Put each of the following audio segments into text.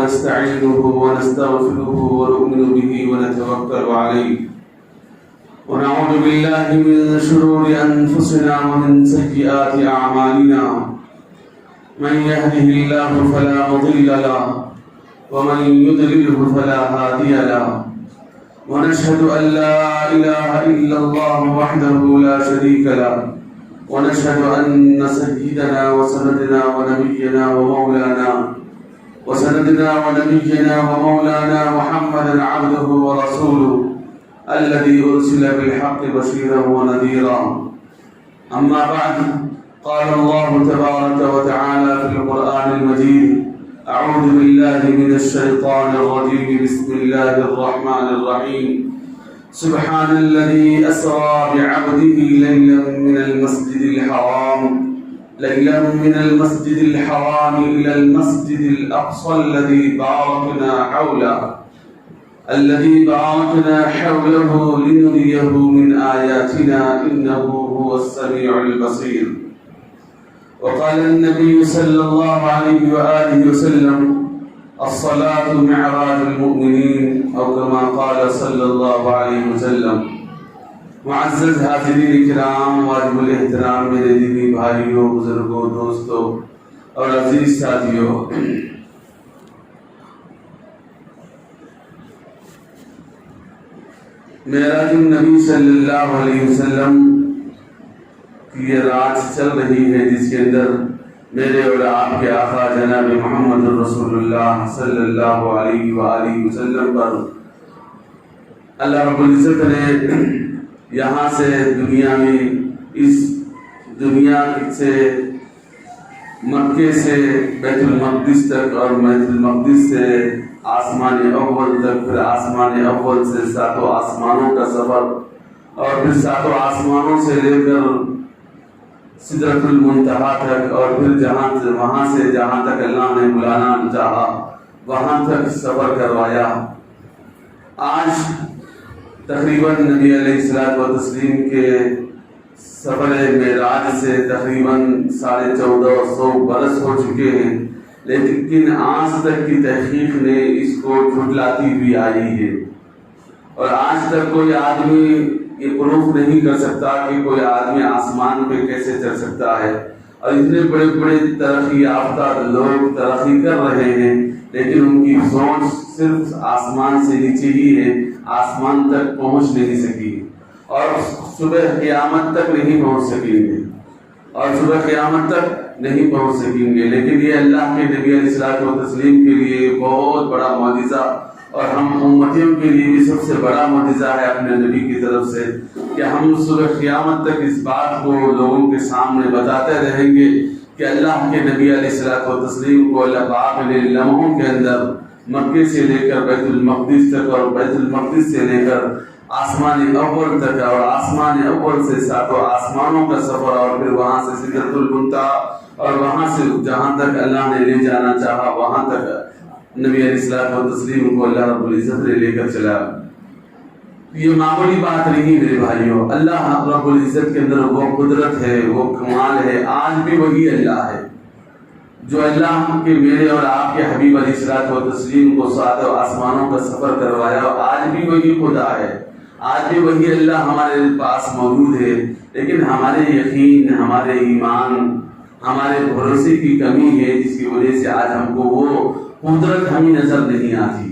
ونستعينه ونستغفره ونؤمن به ونتوكل عليه ونعوذ بالله من شرور أنفسنا ومن سيئات أعمالنا من يهده الله فلا مضل له ومن يضلله فلا هادي له ونشهد أن لا إله إلا الله وحده لا شريك له ونشهد أن سيدنا وسندنا ونبينا ومولانا محمدا عبده ورسوله الذي أرسل بالحق بشيرا ونذيرا. أما بعد، قال الله تبارك وتعالى في القرآن المجيد: أعوذ بالله من الشيطان الرجيم، بسم الله الرحمن الرحيم. سبحان الذي أسرى بعبده ليلا من المسجد الحرام إلى المسجد الأقصى الذي باركنا حوله لنريه من آياتنا إنه هو السميع البصير. وقال النبي صلى الله عليه وآله وسلم: الصلاة معراج المؤمنين، أو كما قال صلی اللہ علیہ وسلم. معزز حاضرین کرام، واجب الاحترام میرے دینی بھائیوں، بزرگوں، دوستوں اور عزیز ساتھیوں، معراج النبی صلی اللہ علیہ وسلم کی یہ رات چل رہی ہے جس کے اندر میرے اور آپ کے آقا جناب محمد رسول اللہ صلی اللہ علیہ وآلہ وسلم پر اللہ رب العزت نے یہاں سے اس دنیا سے مکے سے بیت المقدس تک اور بیت المقدس سے آسمان اول تک، پھر آسمان اول سے ساتوں آسمانوں کا سفر، اور پھر ساتوں آسمانوں سے لے کر سدرۃ المنتہا تک، اور پھر وہاں سے جہاں تک اللہ نے بلانا چاہا وہاں تک سفر کروایا. آج تقریباً نبی علیہ الصلوۃ والتسلیم کے سفر معراج سے تقریباً 1450 برس ہو چکے ہیں، لیکن آج تک کی تحقیق نے اس کو جھٹلاتی ہوئی آئی ہے، اور آج تک کوئی آدمی یہ پروف نہیں کر سکتا کہ کوئی آدمی آسمان پہ کیسے چڑھ سکتا ہے. اور اتنے بڑے بڑے ترقی یافتہ لوگ ترقی کر رہے ہیں، لیکن ان کی سوچ صرف آسمان سے نیچے ہی ہے، آسمان تک پہنچ نہیں سکی، اور صبح قیامت تک نہیں پہنچ سکیں گے. لیکن یہ اللہ کے نبی علیہ الصلوۃ والتسلیم کے لیے بہت بڑا معجزہ، اور ہم امتیوں کے لیے بھی سب سے بڑا معجزہ ہے اپنے نبی کی طرف سے کہ ہم صبح قیامت تک اس بات کو لوگوں کے سامنے بتاتے رہیں گے کہ اللہ کے نبی علیہ الصلوۃ والتسلیم کو اللہ پاک نے لمحوں کے اندر مکے سے لے کر بیت المقدس تک، اور بیت المقدس سے لے کر آسمان اول تک، اور آسمان اول سے ساتوں آسمانوں کا سفر، اور پھر وہاں سے سدرۃ المنتہا، اور وہاں سے جہاں تک اللہ نے لے جانا چاہا وہاں تک نبی علیہ الصلوۃ والتسلیم کو اللہ رب العزت نے لے کر چلا. یہ معمولی بات نہیں میرے بھائیوں، اللہ رب العزت کے اندر وہ قدرت ہے، وہ کمال ہے. آج بھی وہی اللہ ہے جو اللہ کے میرے اور آپ کے حبیب علیہ الصلوۃ والتسلیم کو ساتوں آسمانوں کا سفر کروایا. آج بھی وہی خدا ہے، آج بھی وہی اللہ ہمارے پاس موجود ہے، لیکن ہمارے یقین، ہمارے ایمان، ہمارے بھروسے کی کمی ہے، جس کی وجہ سے آج ہم کو وہ قدرت ہمیں نظر نہیں آتی.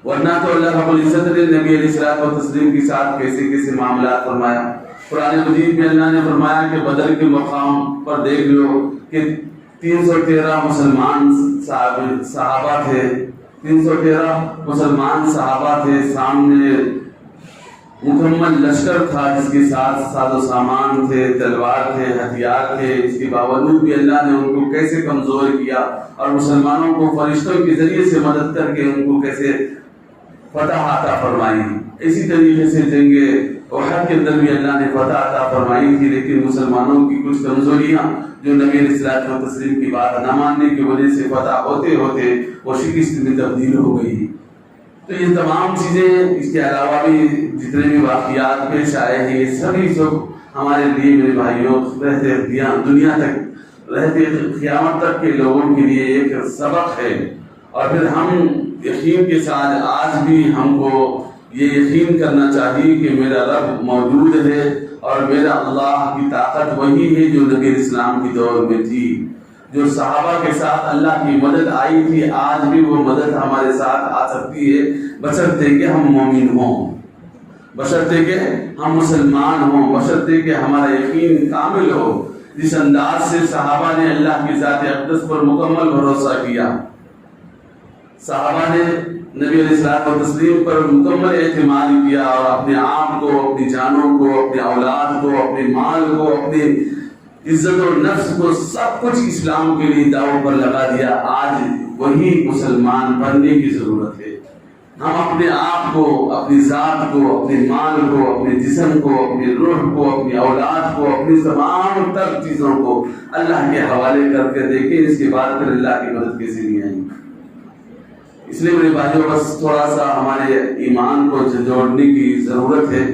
ورنہ تو اللہ رب العزت نے نبی علیہ الصلوۃ والتسلیم کے ساتھ کیسے کیسے معاملات فرمایا. قرآن مجید میں اللہ نے فرمایا کہ بدر کے مقام پر دیکھ لو کہ 313 مسلمان صحابہ تھے، 313 مسلمان صحابہ تھے. سامنے مکمل لشکر تھا جس کے ساتھ ساز و سامان تھے، تلوار تھے، ہتھیار تھے. اس کے باوجود بھی اللہ نے ان کو کیسے کمزور کیا، اور مسلمانوں کو فرشتوں کے ذریعے سے مدد کر کے ان کو کیسے فتح عطا فرمائی. اسی طریقے سے جنگ احد کے اندر بھی اللہ نے فتح عطا فرمائی تھی، لیکن مسلمانوں کی کچھ کمزوریاں جو نبی علیہ الصلوۃ والتسلیم کی بات نہ ماننے کی وجہ سے فتح ہوتے ہوتے وہ شکست میں تبدیل ہو گئی. تو یہ تمام چیزیں، اس کے علاوہ بھی جتنے بھی واقعات پیش آئے ہیں، یہ سبھی سب ہمارے لیے میرے بھائیوں رہتے دنیا تک رہتے قیامت تک کے لوگوں کے لیے ایک سبق ہے. اور پھر ہم یقین کے ساتھ آج بھی ہم کو یہ یقین کرنا چاہیے کہ میرا رب موجود ہے اور میرا اللہ کی طاقت وہی ہے جو نبی اسلام کی دور میں تھی، جو صحابہ کے ساتھ اللہ کی مدد آئی تھی، آج بھی وہ مدد ہمارے ساتھ آ سکتی ہے، بشرطے کہ ہم مومن ہوں، بشرطے کہ ہم مسلمان ہوں، بشرطے کہ ہمارا یقین کامل ہو۔ جس انداز سے صحابہ نے اللہ کی ذات اقدس پر مکمل بھروسہ کیا، صحابہ نے نبی علیہ الصلوۃ والتسلیم پر مکمل اعتماد کیا اور اپنے آپ کو، اپنی جانوں کو، اپنے اولاد کو، اپنے مال کو، اپنی عزت و نفس کو، سب کچھ اسلام کے لیے داؤ پر لگا دیا۔ آج وہی مسلمان بننے کی ضرورت ہے۔ ہم اپنے آپ کو، اپنی ذات کو، اپنے مال کو، اپنے جسم کو، اپنی روح کو، اپنی اولاد کو، اپنی تمام تر چیزوں کو اللہ کے حوالے کر کے دیکھیں، اس کے بعد پھر اللہ کی مدد کیسے نہیں آئیں گی۔ اس لیے میرے بھائیوں، بس تھوڑا سا ہمارے ایمان کو جوڑنے کی ضرورت ہے،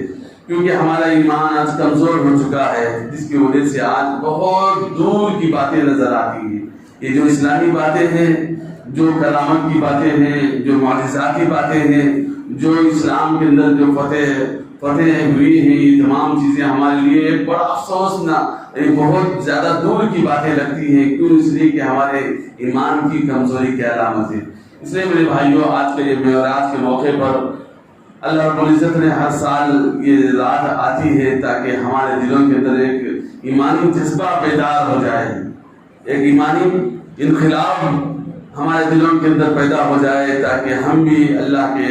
کیونکہ ہمارا ایمان آج کمزور ہو چکا ہے، جس کی وجہ سے آج بہت دور کی باتیں نظر آتی ہیں۔ یہ جو اسلامی باتیں ہیں، جو کرامت کی باتیں ہیں، جو معجزاتی باتیں ہیں، جو اسلام کے اندر جو فتح ہوئی ہیں، یہ تمام چیزیں ہمارے لیے ایک بڑا افسوس نہ بہت زیادہ دور کی باتیں لگتی ہیں۔ کیوں؟ اس لیے کہ ہمارے ایمان کی کمزوری کی علامت ہے۔ اس لیے میرے بھائیوں، آج کے یہ معراج کے موقع پر اللہ رب العزت نے ہر سال یہ رات آتی ہے تاکہ ہمارے دلوں کے اندر ایک ایمانی جذبہ بیدار ہو جائے، ایک ایمانی انقلاب ہمارے دلوں کے اندر پیدا ہو جائے، تاکہ ہم بھی اللہ کے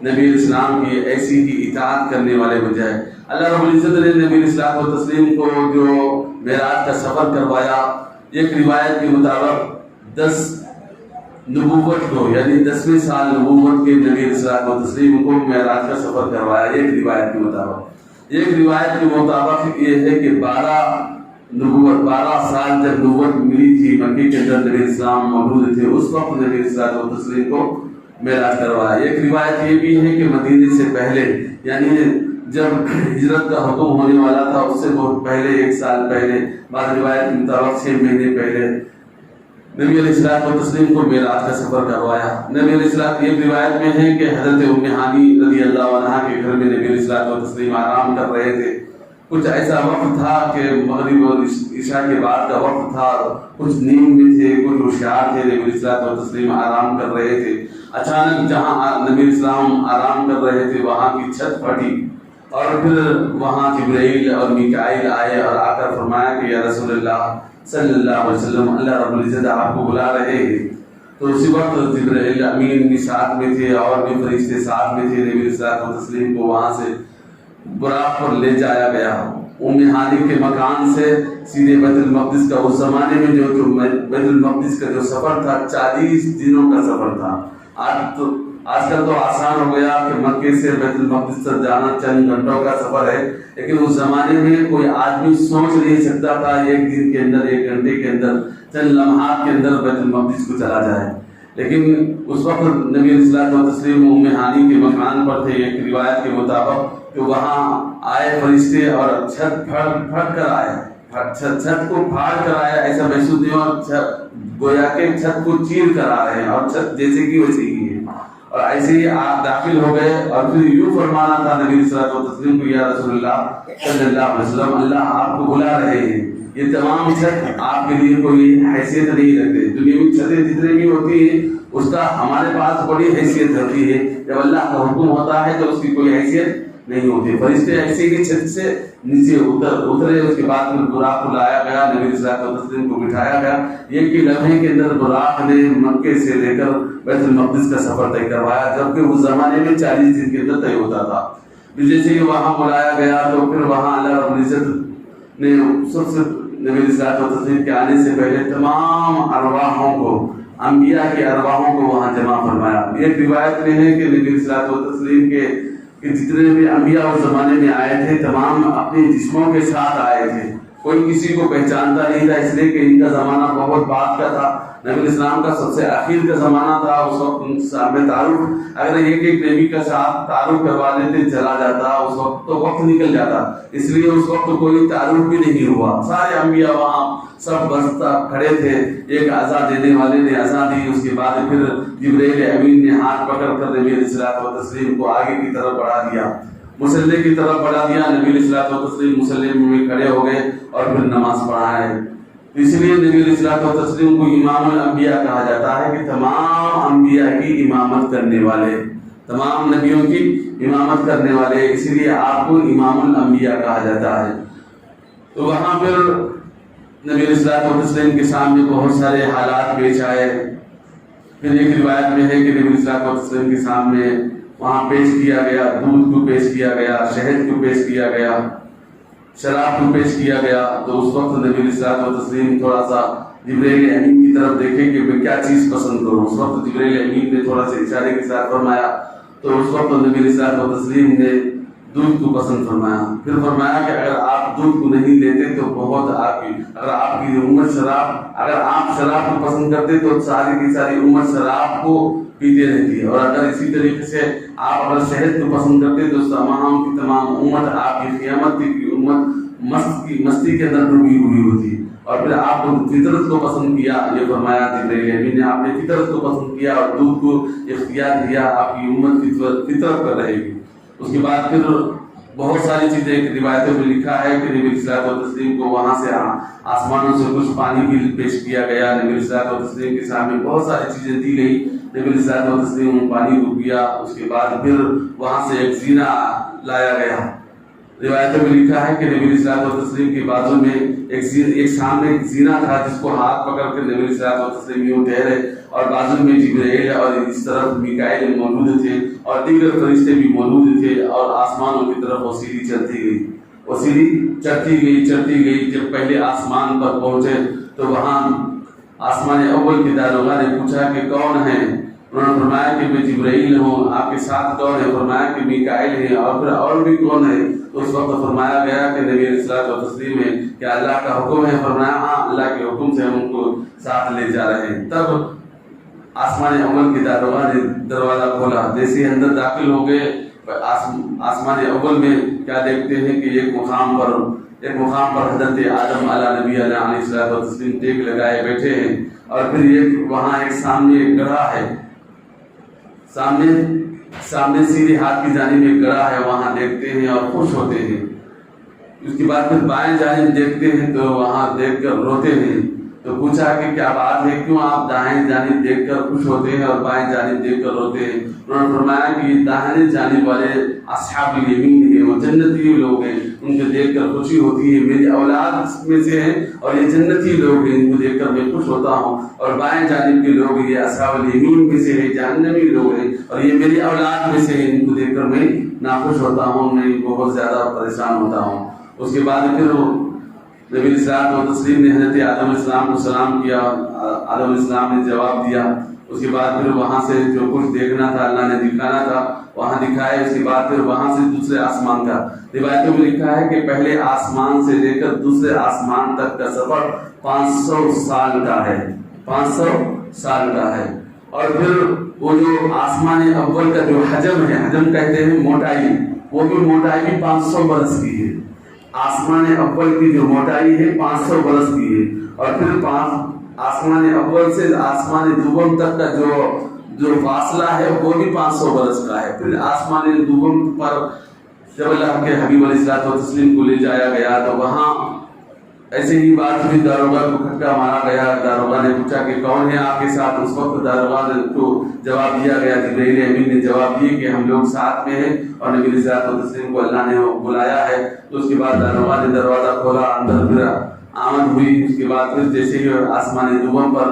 نبی اسلام کی ایسی ہی اطاعت کرنے والے ہو جائے۔ اللہ رب العزت نے نبی اسلام و تسلیم کو جو معراج کا سفر کروایا، ایک روایت کے مطابق 10 نبوت کو، یعنی 10ویں سال نبوت کے نبی اسلام و تسلیم کو معراج کا سفر کروایا، ایک روایت کے مطابق۔ ایک روایت کے مطابق یہ ہے کہ 12 سال جب نبوت ملی تھی، مکے کے اندر نبی اسلام موجود تھے، اس وقت نبی اسلام و تسلیم کو معراج کروایا۔ ایک روایت یہ بھی ہے کہ مدینے سے پہلے، یعنی جب ہجرت کا حکم ہونے والا تھا اس سے بہت پہلے، 1 سال پہلے، بعض روایت کے مطابق 6 مہینے پہلے نبی علیہ الصلوۃ والتسلیم کو معراج کا سفر کروایا۔ نبی علیہ السلام، ایک روایت میں ہے کہ حضرت ام ہانی رضی اللہ عنہا کے گھر میں نبی علیہ الصلوۃ والتسلیم آرام کر رہے تھے۔ کچھ ایسا وقت تھا کہ مغرب اور عشاء کے بعد کا وقت تھا، کچھ نیند میں تھے، کچھ ہوشیار تھے، نبی علیہ الصلوۃ والتسلیم آرام کر رہے تھے۔ اچانک جہاں نبی علیہ السلام آرام کر رہے تھے وہاں کی چھت پھٹی، اور پھر وہاں جبرائیل اور میکائیل آئے اور آ کر فرمایا کہ یا رسول اللہ صلی اللہ علیہ وسلم، اللہ رب العزت آپ کو بلا رہے ہیں۔ تو اسی وقت جبرائیل امین بھی ساتھ میں تھے اور بھی فرشتے ساتھ میں تھے۔ نبی صلی اللہ علیہ وسلم کو وہاں سے براق پر لے جایا گیا، ام ہانی کے مکان سے سیدھے بیت المقدس کا، اس زمانے میں جو بیت المقدس کا جو سفر تھا 40 دنوں کا سفر تھا۔ آج کل تو آسان ہو گیا کہ مکے سے بیت المقدس تک جانا چند گھنٹوں کا سفر ہے، لیکن اس زمانے میں کوئی آدمی سوچ نہیں سکتا تھا 1 دن کے اندر، 1 گھنٹے کے اندر، چند لمحات کے اندر بیت المقدس کو چلا جائے۔ لیکن اس وقت نبی علیہ الصلوۃ والتسلیم ام ہانی کے مکان پر تھے، ایک روایت کے مطابق کہ وہاں آئے فرشتے اور چھت پھاڑ کر آئے، چھت کو پھاڑ کر آیا، ایسا محسوس نہیں ہوا گویا کہ چھت کو چیر کر آ رہے ہیں، اور چھت جیسے کی ویسے ہی ہے، اور ایسے ہی آپ داخل ہو گئے۔ اور پھر یوں فرمانا تھا نبی صلی اللہ علیہ وسلم کو، یا رسول اللہ صلی اللہ علیہ وسلم، اللہ آپ کو بلا رہے ہیں۔ یہ تمام چھت آپ کے لیے کوئی حیثیت نہیں رکھتے، دنیا میں چھتیں جتنے بھی ہوتی ہیں اس کا ہمارے پاس بڑی حیثیت ہوتی ہے، جب اللہ کا حکم ہوتا ہے تو اس کی کوئی حیثیت نہیں ہوتی۔ فرشتے ایسے ہی چھت سے نیچے اترے، اس کے بعد پھر براق کو لایا گیا، نبی صلی اللہ علیہ وسلم کو بٹھایا گیا۔ ایک ہی لمحے کے اندر براق نے مکے سے لے کر بیت المقدس کا سفر طے کروایا، جبکہ اس زمانے میں 40 دن کے اندر طے ہوتا تھا۔ جیسے ہی وہاں بلایا گیا تو پھر وہاں اللہ رب العزت نے سب سے نبی صلی اللہ علیہ وسلم کے آنے سے پہلے تمام ارواحوں کو، انبیاء کے ارواحوں کو وہاں جمع فرمایا۔ ایک روایت میں ہے کہ نبی صلی اللہ علیہ وسلم کے جتنے بھی انبیاء اس زمانے میں آئے تھے تمام اپنے جسموں کے ساتھ آئے تھے، کوئی کسی کو پہچانتا نہیں تھا، اس لیے کہ ان کا زمانہ بہت بعد کا تھا، نبی اسلام کا سب سے آخر کا زمانہ تھا۔ اس وقت ان کے سامنے تعارف اگر ایک نبی کا ساتھ تعارف کروا دیتے چلا جاتا، اس وقت تو وقت نکل جاتا، اس لیے اس وقت کوئی تعارف بھی نہیں ہوا۔ سارے انبیاء وہاں سب بس کھڑے تھے، ایک اذان دینے والے نے اذان دی، اس کے بعد پھر جبرائیل امین نے ہاتھ پکڑ کر نبی علیہ الصلوۃ والتسلیم کو آگے کی طرف بڑھا دیا، مصلی کی طرف بڑھا دیا۔ نبی علیہ الصلوۃ والتسلیم مصلی میں کھڑے ہو گئے اور پھر نماز پڑھائے۔ اس لیے نبی علیہ الصلوۃ والتسلیم کو امام الانبیاء کہا جاتا ہے کہ تمام انبیاء کی امامت کرنے والے، تمام نبیوں کی امامت کرنے والے، اس لیے آپ کو امام الانبیاء کہا جاتا ہے۔ تو وہاں پھر نبی علیہ الصلوۃ والتسلیم کے سامنے بہت سارے حالات پیش آئے۔ پھر ایک روایت میں ہے کہ نبی علیہ الصلوۃ والتسلیم کے سامنے وہاں پیش کیا گیا دودھ کو پیش کیا گیا، شہد کو پیش کیا گیا، شراب کو پیش کیا گیا۔ تو اس وقت نبی علیہ الصلوۃ والتسلیم تھوڑا سا جبرائیل امین کی طرف دیکھے کہ میں کیا چیز پسند کروں۔ اس وقت جبرائیل امین نے تھوڑا سا اشارے کے ساتھ فرمایا، تو اس وقت نبی علیہ الصلوۃ والتسلیم نے دودھ کو پسند فرمایا۔ پھر فرمایا کہ اگر آپ دودھ کو نہیں لیتے تو بہت اگر آپ کی امت اگر آپ شراب کو پسند کرتے تو ساری کی ساری امت شراب کو پیتے رہتی ہے، اور اگر اسی طریقے سے آپ اگر شہد کو پسند کرتے تو تمام کی تمام امت آپ کی قیامت کی امت مستی کے اندر ڈوبی ہوئی ہوتی۔ اور پھر آپ نے فطرت کو پسند کیا، یہ فرمایا جبرائیل امین نے، آپ نے فطرت کو پسند کیا اور دودھ کو اختیار دیا، آپ کی امت فطرت پر رہے گی۔ اس کے بعد پھر بہت ساری چیزیں ایک روایتوں میں لکھا ہے کہ نبی علیہ الصلوۃ والتسلیم کو وہاں سے آسمانوں سے کچھ پانی بھی پیش کیا گیا، نبی علیہ الصلوۃ والتسلیم کے سامنے بہت ساری چیزیں دی گئی، نبی علیہ الصلوۃ والتسلیم پانی کو پیا۔ اس کے بعد پھر وہاں سے ایک زینہ لایا گیا۔ روایتوں میں لکھا ہے کہ نبی علیہ الصلوۃ والتسلیم کے بازو میں ایک سامنے ایک زینہ تھا، جس کو ہاتھ پکڑ کر نبی علیہ الصلوۃ والتسلیم یوں ٹھہرے، اور بازو میں جبرائیل اور اس طرف میکائیل موجود تھے اور دیگر فرشتے بھی موجود تھے، اور آسمانوں کی طرف وہ سیڑھی چلتی گئی، وہ سیڑھی چڑھتی گئی۔ جب پہلے آسمان پر پہنچے تو وہاں آسمان اول کے داروغہ نے پوچھا کہ کون ہے؟ انہوں نے فرمایا کہ میں جبرائیل ہوں۔ آپ کے ساتھ کون ہے؟ فرمایا کہ میکائیل ہے۔ اور پھر اور بھی کون ہے؟ تو اس وقت فرمایا گیا کہ نبی علیہ الصلوۃ والتسلیم ہے کہ اللہ کا حکم ہے۔ فرمایا ہاں، اللہ کے حکم سے ہم ان کو ساتھ لے جا رہے ہیں۔ تب آسمان اول کے داروغہ نے دروازہ کھولا، جیسے ہی اندر داخل ہو گئے آسمان اول میں کیا دیکھتے ہیں کہ ایک مقام پر حضرت آدم علیہ نبی علیہ الصلوۃ والتسلیم ٹیک لگائے بیٹھے ہیں، اور پھر وہاں ایک سامنے ایک گڑھا ہے، سامنے سیدھے ہاتھ کی جانب ایک گڑھا ہے، وہاں دیکھتے ہیں اور خوش ہوتے ہیں۔ اس کے بعد پھر بائیں جانب دیکھتے ہیں تو وہاں دیکھ کر روتے ہیں۔ تو پوچھا کہ کیا بات ہے، کیوں آپ دائیں جانب دیکھ کر خوش ہوتے ہیں اور بائیں جانب دیکھ کر روتے ہیں؟ انہوں نے فرمایا کہ یہ داہنے جانب والے اصحاب الیمین ہیں، وہ جنتی لوگ ہیں، ان کو دیکھ کر خوشی ہوتی ہے، میری اولاد میں سے ہیں اور یہ جنتی لوگ ہیں، ان کو دیکھ کر میں خوش ہوتا ہوں۔ اور بائیں جانب کے لوگ یہ اصحاب الیمین میں سے ہیں، جہنمی لوگ ہیں، اور یہ میری اولاد میں سے ہیں، ان کو دیکھ کر میں ناخوش ہوتا ہوں، میں بہت زیادہ پریشان ہوتا ہوں۔ اس کے بعد پھر نبی علیہ الصلوۃ والتسلیم نے حضرت آدم علیہ السلام کو سلام کیا، آدم علیہ السلام نے جواب دیا۔ اس کے بعد پھر وہاں سے جو کچھ دیکھنا تھا اللہ نے دکھانا تھا وہاں دکھائے۔ اس کے بعد پھر وہاں سے دوسرے آسمان کا، روایتوں میں لکھا ہے کہ پہلے آسمان سے لے کر دوسرے آسمان تک کا سفر 500 سال کا ہے، 500 سال کا ہے۔ اور پھر وہ جو آسمان اول کا جو حجم ہے، حجم کہتے ہیں موٹائی، وہ بھی موٹائی بھی 500 برس کی ہے۔ آسمان اول کی جو موٹائی ہے 500 برس کی ہے، اور پھر آسمان اول سے آسمان دوم تک کا جو فاصلہ ہے وہ بھی 500 برس کا ہے۔ پھر آسمان دوم پر جب اللہ کے حبیب علیہ الصلوۃ والتسلیم کو لے جایا گیا تو وہاں ایسے ہی بات ہوئی، داروغہ کو کھٹکا مارا گیا، داروغہ نے پوچھا کہ کون ہے آپ کے ساتھ؟ اس وقت داروغہ نے کو جواب دیا گیا، جبرائیل امین نے جواب دیا کہ ہم لوگ ساتھ میں ہیں اور نبی علیہ الصلوۃ والتسلیم کو اللہ نے بلایا ہے۔ تو اس کے بعد داروغہ نے دروازہ کھولا، اندر پھر آمد ہوئی۔ اس کے بعد پھر جیسے ہی آسمان دوم پر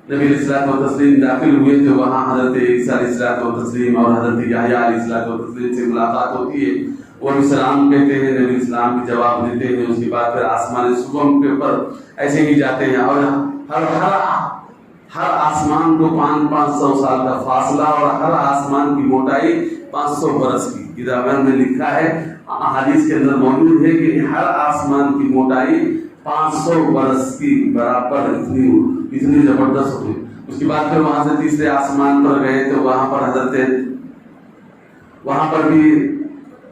نبی علیہ الصلوۃ والتسلیم داخل ہوئے تو وہاں حضرت عیسیٰ علیہ الصلوۃ والتسلیم اور حضرت یحییٰ علیہ الصلوۃ والتسلیم سے ملاقات ہوتی ہے۔ وہ بھی سلام کہتے ہیں، نبی اسلام کی جواب دیتے ہیں۔ اس کے بعد پھر آسمان سوم کے اوپر ایسے ہی جاتے ہیں، اور ہر آسمان کو 500 سال کا فاصلہ، اور ہر آسمان کی موٹائی 500 برس کی۔ کتابوں میں لکھا ہے، حدیث کے اندر موجود ہے کہ ہر آسمان کی موٹائی 500 برس کی برابر اتنی زبردست ہوتی. اس کے بعد پھر وہاں سے تیسرے آسمان پر گئے تو وہاں پر بھی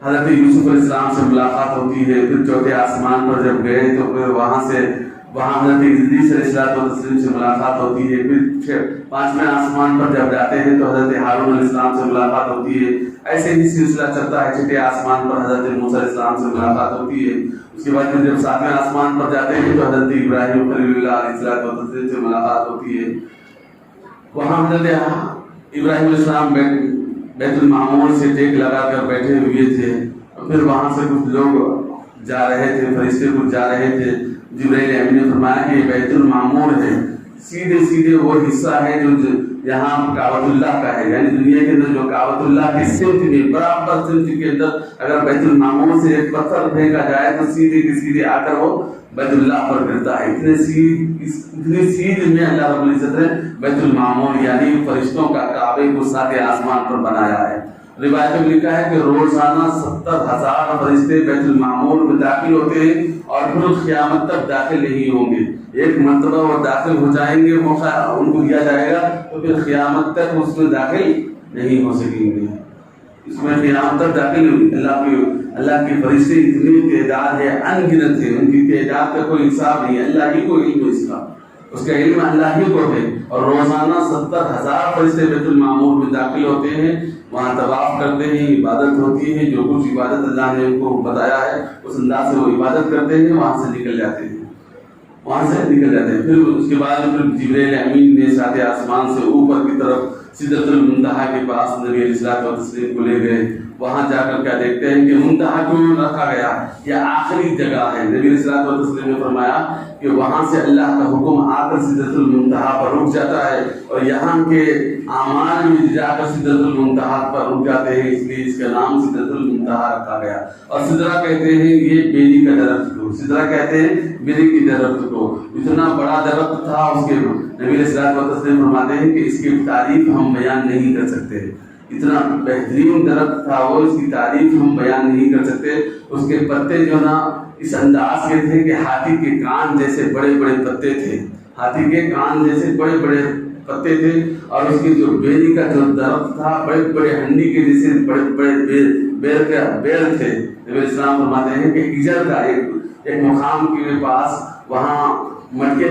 حضرت یوسف علیہ السلام سے ملاقات ہوتی ہے. پھر چوتھے آسمان پر جب گئے تو پھر وہاں حضرت ادریس علیہ السلام سے ملاقات ہوتی ہے. پھر پانچویں آسمان پر جب جاتے ہیں تو حضرت ہارون علیہ السلام سے ملاقات ہوتی ہے. ایسے ہی سلسلہ چلتا ہے. چھٹے آسمان پر حضرت موسیٰ علیہ السلام سے ملاقات ہوتی ہے. اس کے بعد جب ساتویں آسمان پر جاتے ہیں تو حضرت ابراہیم خلیل اللہ علیہ السلام سے ملاقات ہوتی ہے. وہاں حضرت ابراہیم علیہ السلام بیت المعمور سے ٹیک لگا کر بیٹھے ہوئے تھے. پھر وہاں سے کچھ لوگ جا رہے تھے, فرشتے کچھ جا رہے تھے. جبرائیل امین نے فرمایا کہ یہ بیت المعمور ہے, سیدھے وہ حصہ ہے جو یہاں کعبۃ اللہ کا ہے. یعنی دنیا کے اندر جو کعبۃ اللہ کی سمت میں برابر سمت کے اندر اگر بیت المعمور سے ایک پتھر پھینکا جائے تو سیدھے کے سیدھے آ کر وہ بیت اللہ پر گرتا ہے. اتنی سیدھ میں اللہ رب العزت نے بیت المعمور یعنی فرشتوں کا کعبے کو ساتھ آسمان پر بنایا ہے. روایت میں لکھا ہے کہ روزانہ 70,000 فرشتے بیت المعمور میں داخل ہوتے ہیں اور پھر قیامت تک داخل نہیں ہوں گے. ایک مرتبہ وہ داخل ہو جائیں گے, موقع ان کو دیا جائے گا تو پھر قیامت تک اس میں داخل نہیں ہو سکیں گے. اس میں قیامت تک داخل اللہ کے فرشتے اتنی تعداد ہے, ان گنت ہے. ان کی تعداد کا کوئی حساب نہیں. اللہ ہی کو علم اس کا علم اللہ ہی کو ہے. اور روزانہ 70,000 فرشتے بیت المعمور میں داخل ہوتے ہیں. وہاں طواف کرتے ہیں, عبادت ہوتی ہے. جو کچھ عبادت اللہ نے ان کو بتایا ہے اس انداز سے وہ عبادت کرتے ہیں. وہاں سے نکل جاتے ہیں. پھر اس کے بعد جبرائیل امین نے ساتھ آسمان سے اوپر کی طرف سدرۃ المنتہا کے پاس نبی علیہ الصلوۃ والتسلیم کو لے گئے. وہاں جا کر کیا دیکھتے ہیں کہ منتہا کیوں رکھا گیا, یہ آخری جگہ ہے. نبی علیہ الصلوۃ والتسلیم نے فرمایا کہ وہاں سے اللہ کا حکم آ کر سدرۃ المنتہا پر رک جاتا ہے اور یہاں کے اعمال میں جا کر سدرۃ المنتہا پر رک جاتے ہیں. اس لیے اس کا نام سدرۃ المنتہا رکھا گیا. اور سدرہ کہتے ہیں یہ بیری کا درخت کو, سدرہ کہتے ہیں بیری کی درخت کو. اتنا بڑا درخت تھا. اس کے نبی علیہ الصلوۃ والتسلیم فرماتے ہیں کہ اس کی تعریف ہم بیان نہیں کر سکتے. اتنا بہترین درخت تھا وہ, اس کی تعریف ہم بیان نہیں کر سکتے. اس کے پتے جو نا اس انداز کے تھے کہ ہاتھی کے کان جیسے بڑے بڑے پتے تھے. ہاتھی کے کان جیسے بڑے بڑے پتے تھے. اور اس کی جو بیری کا جو درخت تھا بڑے بڑے ہنڈی کے جیسے بڑے بڑے بیل تھے. نبی السلام فرماتے ہیں کہ ہجر کا ایک مقام کے پاس وہاں مٹکے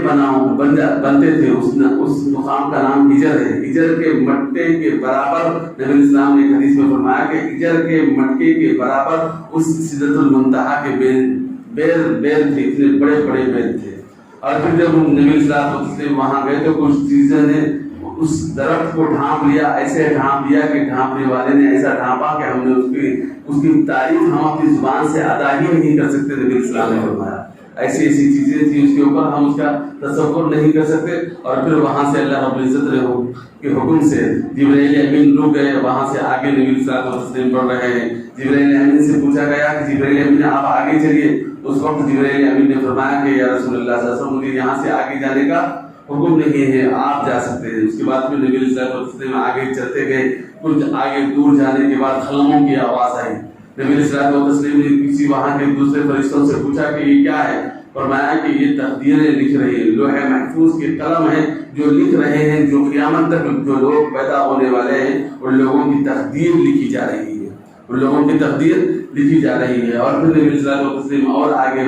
بنتے تھے. اس مقام کا نام ہجر ہے. ہجر کے مٹکے کے برابر نبی السلام نے ایک حدیث میں فرمایا کہ ہجر کے مٹکے کے برابر اس سدرۃ المنتہا کے بیل تھے. اتنے بڑے بڑے بیل تھے. اور پھر جب نبی السلام وہاں گئے تو کچھ چیزیں نے اس درخت کو ڈھانپ لیا. ایسے ڈھانپ لیا کہ ڈھانپنے والے نے ایسا ڈھانپا کہ ہم نے اس کی تعریف ہم اپنی زبان سے ادا ہی نہیں کر سکتے. نبی السلام نے فرمایا ایسی چیزیں تھیں اس کے اوپر ہم اس کا تصور نہیں کر سکتے. اور پھر وہاں سے اللہ رب العزت کے حکم سے جبرائیل امین رک گئے. وہاں سے آگے نبی الصلوۃ والتسلیم پڑھ رہے ہیں. جبرائیل امین سے پوچھا گیا کہ جبرائیل امین آپ آگے چلیے. اس وقت جبرائیل امین نے فرمایا کہ یا رسول اللہ صلی اللہ علیہ وسلم مجھے یہاں سے آگے جانے کا حکم نہیں ہے, آپ جا سکتے ہیں. اس کے بعد پھر نبی الصلوۃ والتسلیم آگے چلتے گئے. کچھ آگے دور جانے کے بعد خلموں کی آواز آئی. نبی الصلوۃ والتسلیم نے کسی وہاں کے دوسرے فرشتوں سے پوچھا کہ یہ کیا ہے. فرمایا کہ یہ تقدیریں لکھ رہی ہیں, لوح محفوظ کے قلم ہے جو لکھ رہے ہیں جو قیامت تک جو لوگ پیدا ہونے والے ہیں ان لوگوں کی تقدیر لکھی جا رہی ہے. ان لوگوں کی تقدیر لکھی جا رہی ہے. اور پھر نبی الصلوۃ والتسلیم اور آگے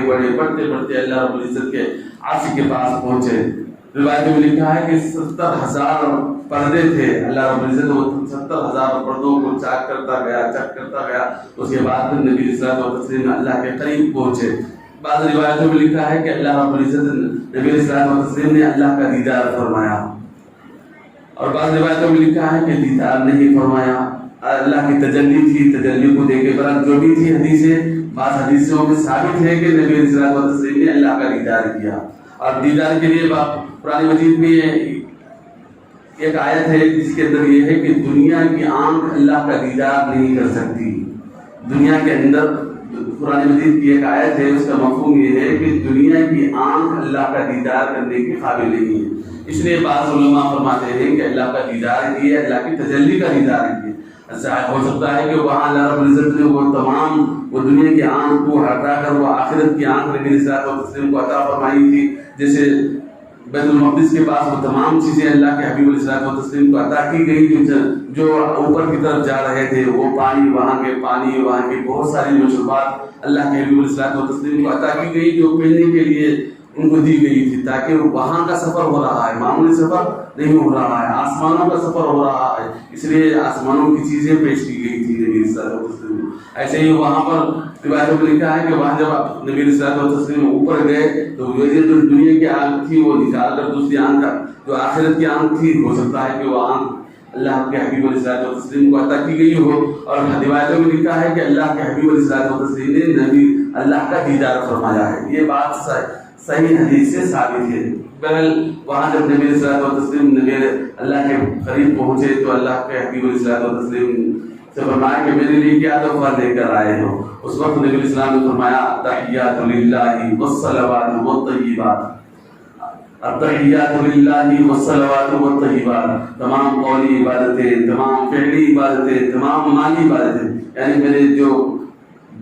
بڑھے بڑھتے اللہ رب العزت کے عرش کے پاس پہنچے. روایت میں لکھا ہے کہ 70,000 پردے تھے. اللہ رب العزت وہ 70,000 پردوں کو چیک کرتا گیا. اس کے بعد پھر نبی الصلوۃ والتسلیم اللہ کے قریب پہنچے. بعض روایتوں میں لکھا ہے کہ اللہ رب العزت نبی الصلوۃ والتسلیم نے اللہ کا دیدار فرمایا. اور بعض روایتوں میں لکھا ہے کہ دیدار نہیں فرمایا. اللہ کی تجلی تھی, تجلی کو دیکھ کے جو بھی تھی حدیثیں, بعض حدیثوں میں ثابت ہے کہ نبی الصلوۃ والتسلیم نے اللہ کا دیدار کیا. اور دیدار کے لیے قرآن مجید میں ایک آیت ہے جس کے اندر یہ ہے کہ دنیا کی آنکھ اللہ کا دیدار نہیں کر سکتی. دنیا کے اندر قرآن مجید کی ایک آیت ہے, اس کا مفہوم یہ ہے کہ دنیا کی آنکھ اللہ کا دیدار کرنے کے قابل نہیں ہے. اس لیے بعض علماء فرماتے ہیں کہ اللہ کا دیدار یہ ہے, اللہ کی تجلی کا دیدار ہے. ہو سکتا ہے کہ وہاں اللہ رب العزت نے وہ دنیا کی آنکھ کو ہٹا کر وہ آخرت کی آنکھ نبی صلی اللہ علیہ وسلم کو عطا فرمائی تھی. جیسے بیت المقدس کے پاس وہ تمام چیزیں اللہ کے حبیب علیہ الصلوۃ والتسلیم کو عطا کی گئی. جو اوپر کی طرف جا رہے تھے وہ پانی، وہاں کے بہت ساری مشروبات اللہ کے حبیب علیہ الصلوۃ والتسلیم کو عطا کی گئی، جو پینے کے لیے ان کو دی گئی تھی، تاکہ وہاں کا سفر ہو رہا ہے، معمولی سفر نہیں ہو رہا ہے، آسمانوں کا سفر ہو رہا ہے، اس لیے آسمانوں کی چیزیں پیش کی گئی تھی نبی صلی اللہ علیہ وسلم. ایسے ہی وہاں پر روایتوں میں لکھا ہے کہ وہاں جب نبی صلی اللہ علیہ وسلم اوپر گئے تو یہ جو دنیا کی آنکھ تھی وہ نکال کر دوسری آنکھ کا جو آخرت کی آنکھ تھی، ہو سکتا ہے کہ وہ آنکھ اللہ کے حبیب علیہ الصلوۃ والتسلیم کو عطا کی گئی ہو. اور روایتوں میں لکھا ہے کہ اللہ کے حبیب علیہ الصلوۃ والتسلیم نے نبی اللہ کا دیدار فرمایا ہے. یہ بات صحیح حدیث سے ثابت ہے. بہرحال وہاں جب نبی صلی اللہ علیہ وسلم نبی اللہ کے قریب پہنچے تو اللہ کے حبیب علیہ الصلوۃ والتسلیم سے فرمایا کہ میرے لیے کیا تحفہ لے کر آئے ہو. اس وقت نبی علیہ السلام نے فرمایا تحیات للہ والصلوات والطیبات. التحیات للہ والصلوات والطیبات، تمام قولی عبادتیں، تمام فعلی عبادتیں، تمام مالی عبادتیں، یعنی میرے جو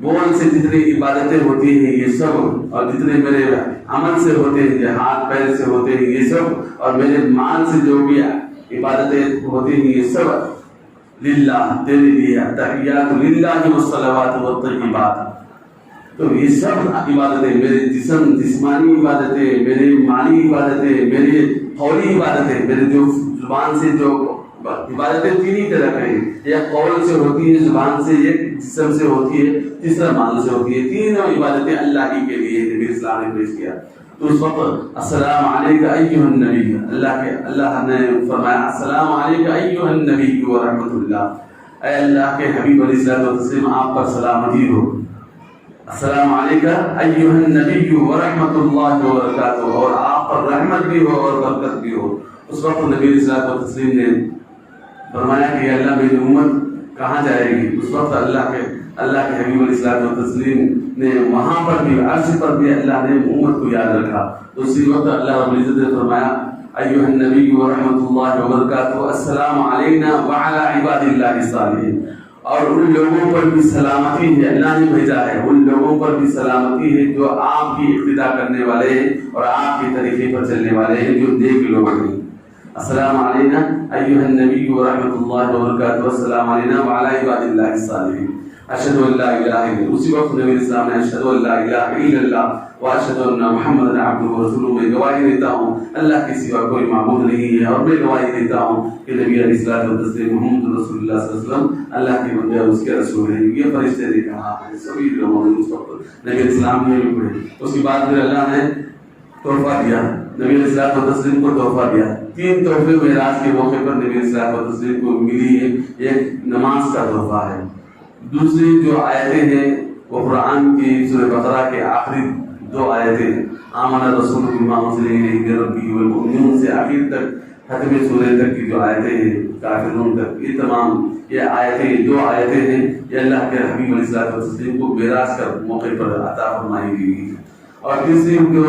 بول سے جتنی عبادتیں ہوتی ہیں یہ سب، اور جتنے میرے عمل سے ہوتے ہیں، جو ہاتھ پیر سے ہوتے ہیں یہ سب، اور میرے مال سے جو بھی عبادتیں ہوتی ہیں یہ سب للہ، تیرے لیے. تحیات للہ والصلوات والطیبات. تو یہ سب عبادتیں، میرے جسمانی عبادتیں، میرے مالی عبادتیں، میرے قولی عبادتیں، میرے جو زبان سے جو عبادتیں تین ہی طرح کی ہیں، ایک قول سے ہوتی ہے زبان سے، ایک جسم سے ہوتی ہے، تیسرا مال سے ہوتی ہے. تینوں عبادتیں اللہ ہی کے لیے نبی اسلام نے پیش کیا. تو اس وقت السلام علیک ایھا النبی، اللہ نے فرمایا السلام علیک ایھا النبی ورحمۃ اللہ، اے اللہ کے حبیب علیہ الصلوۃ والتسلیم آپ پر سلامتی ہو. السلام علیک ایھا النبی ورحمۃ اللہ وبرکاتہ، اور آپ پر رحمت بھی ہو اور برکت بھی ہو. اس وقت نبی علیہ الصلوۃ والتسلیم نے فرمایا کہ اللہ میری امت کہاں جائے گی. اس وقت اللہ کے حبیب علیہ الصلوۃ والتسلیم نے وہاں پر بھی، عرش پر بھی اللہ نے امت کو یاد رکھا. تو اسی وقت اللہ رب العزت نے فرمایا ایھا النبی ورحمۃ اللہ وبرکاتہ السلام علینا وعلی عباد اللہ الصالحین. اور ان لوگوں پر بھی سلامتی ہے، اللہ نے بھیجا ہے، ان لوگوں پر بھی سلامتی ہے جو آپ کی اقتدا کرنے والے ہیں اور آپ کے طریقے پر چلنے والے ہیں، جو نیک لوگ ہیں. السلام علینا ایھا النبی ورحمۃ اللہ وبرکاتہ السلام علینا وعلی عباد اللہ الصالحین. اشہد ان لا الہ الا اللہ. اسی وقت نبی اسلام نے اشہد ان لا الہ الا اللہ واشہد ان محمد عبدہ ورسولہ، میں گواہی دیتا ہوں اللہ کے سوا کوئی معبود نہیں ہے، اور میں گواہی دیتا ہوں کہ نبی علیہ الصلوۃ والتسلیم محمد رسول اللہ صلی اللہ علیہ وسلم اللہ کے بندے اور اس کے رسول ہیں. یہ فرشتے نے کہا، سبھی لوگوں نے اس وقت نبی اسلام نے بھی پڑھے. اس کے بعد پھر اللہ نے تحفہ دیا، نبی علیہ الصلوۃ والتسلیم کو تحفہ دیا. تین تحفے معراج کے موقع پر نبی علیہ الصلوۃ والتسلیم کو ملی ہے. ایک نماز کا تحفہ ہے، دوسری جو آیتیں ہیں وہ قرآن کی سورہ بقرہ کے آخری دو آیتیں ہیں، آمن رسول بما انزل الیہ من ربہ والمؤمنون سے آخر تک ختم سورہ تک کی جو آیتیں ہیں کافرون تک، یہ تمام یہ آیتیں، دو آیتیں ہیں، یہ اللہ کے حبیب علیہ الصلوۃ والتسلیم کو معراج کا موقع پر عطا فرمائی گئی. اور تیسری جو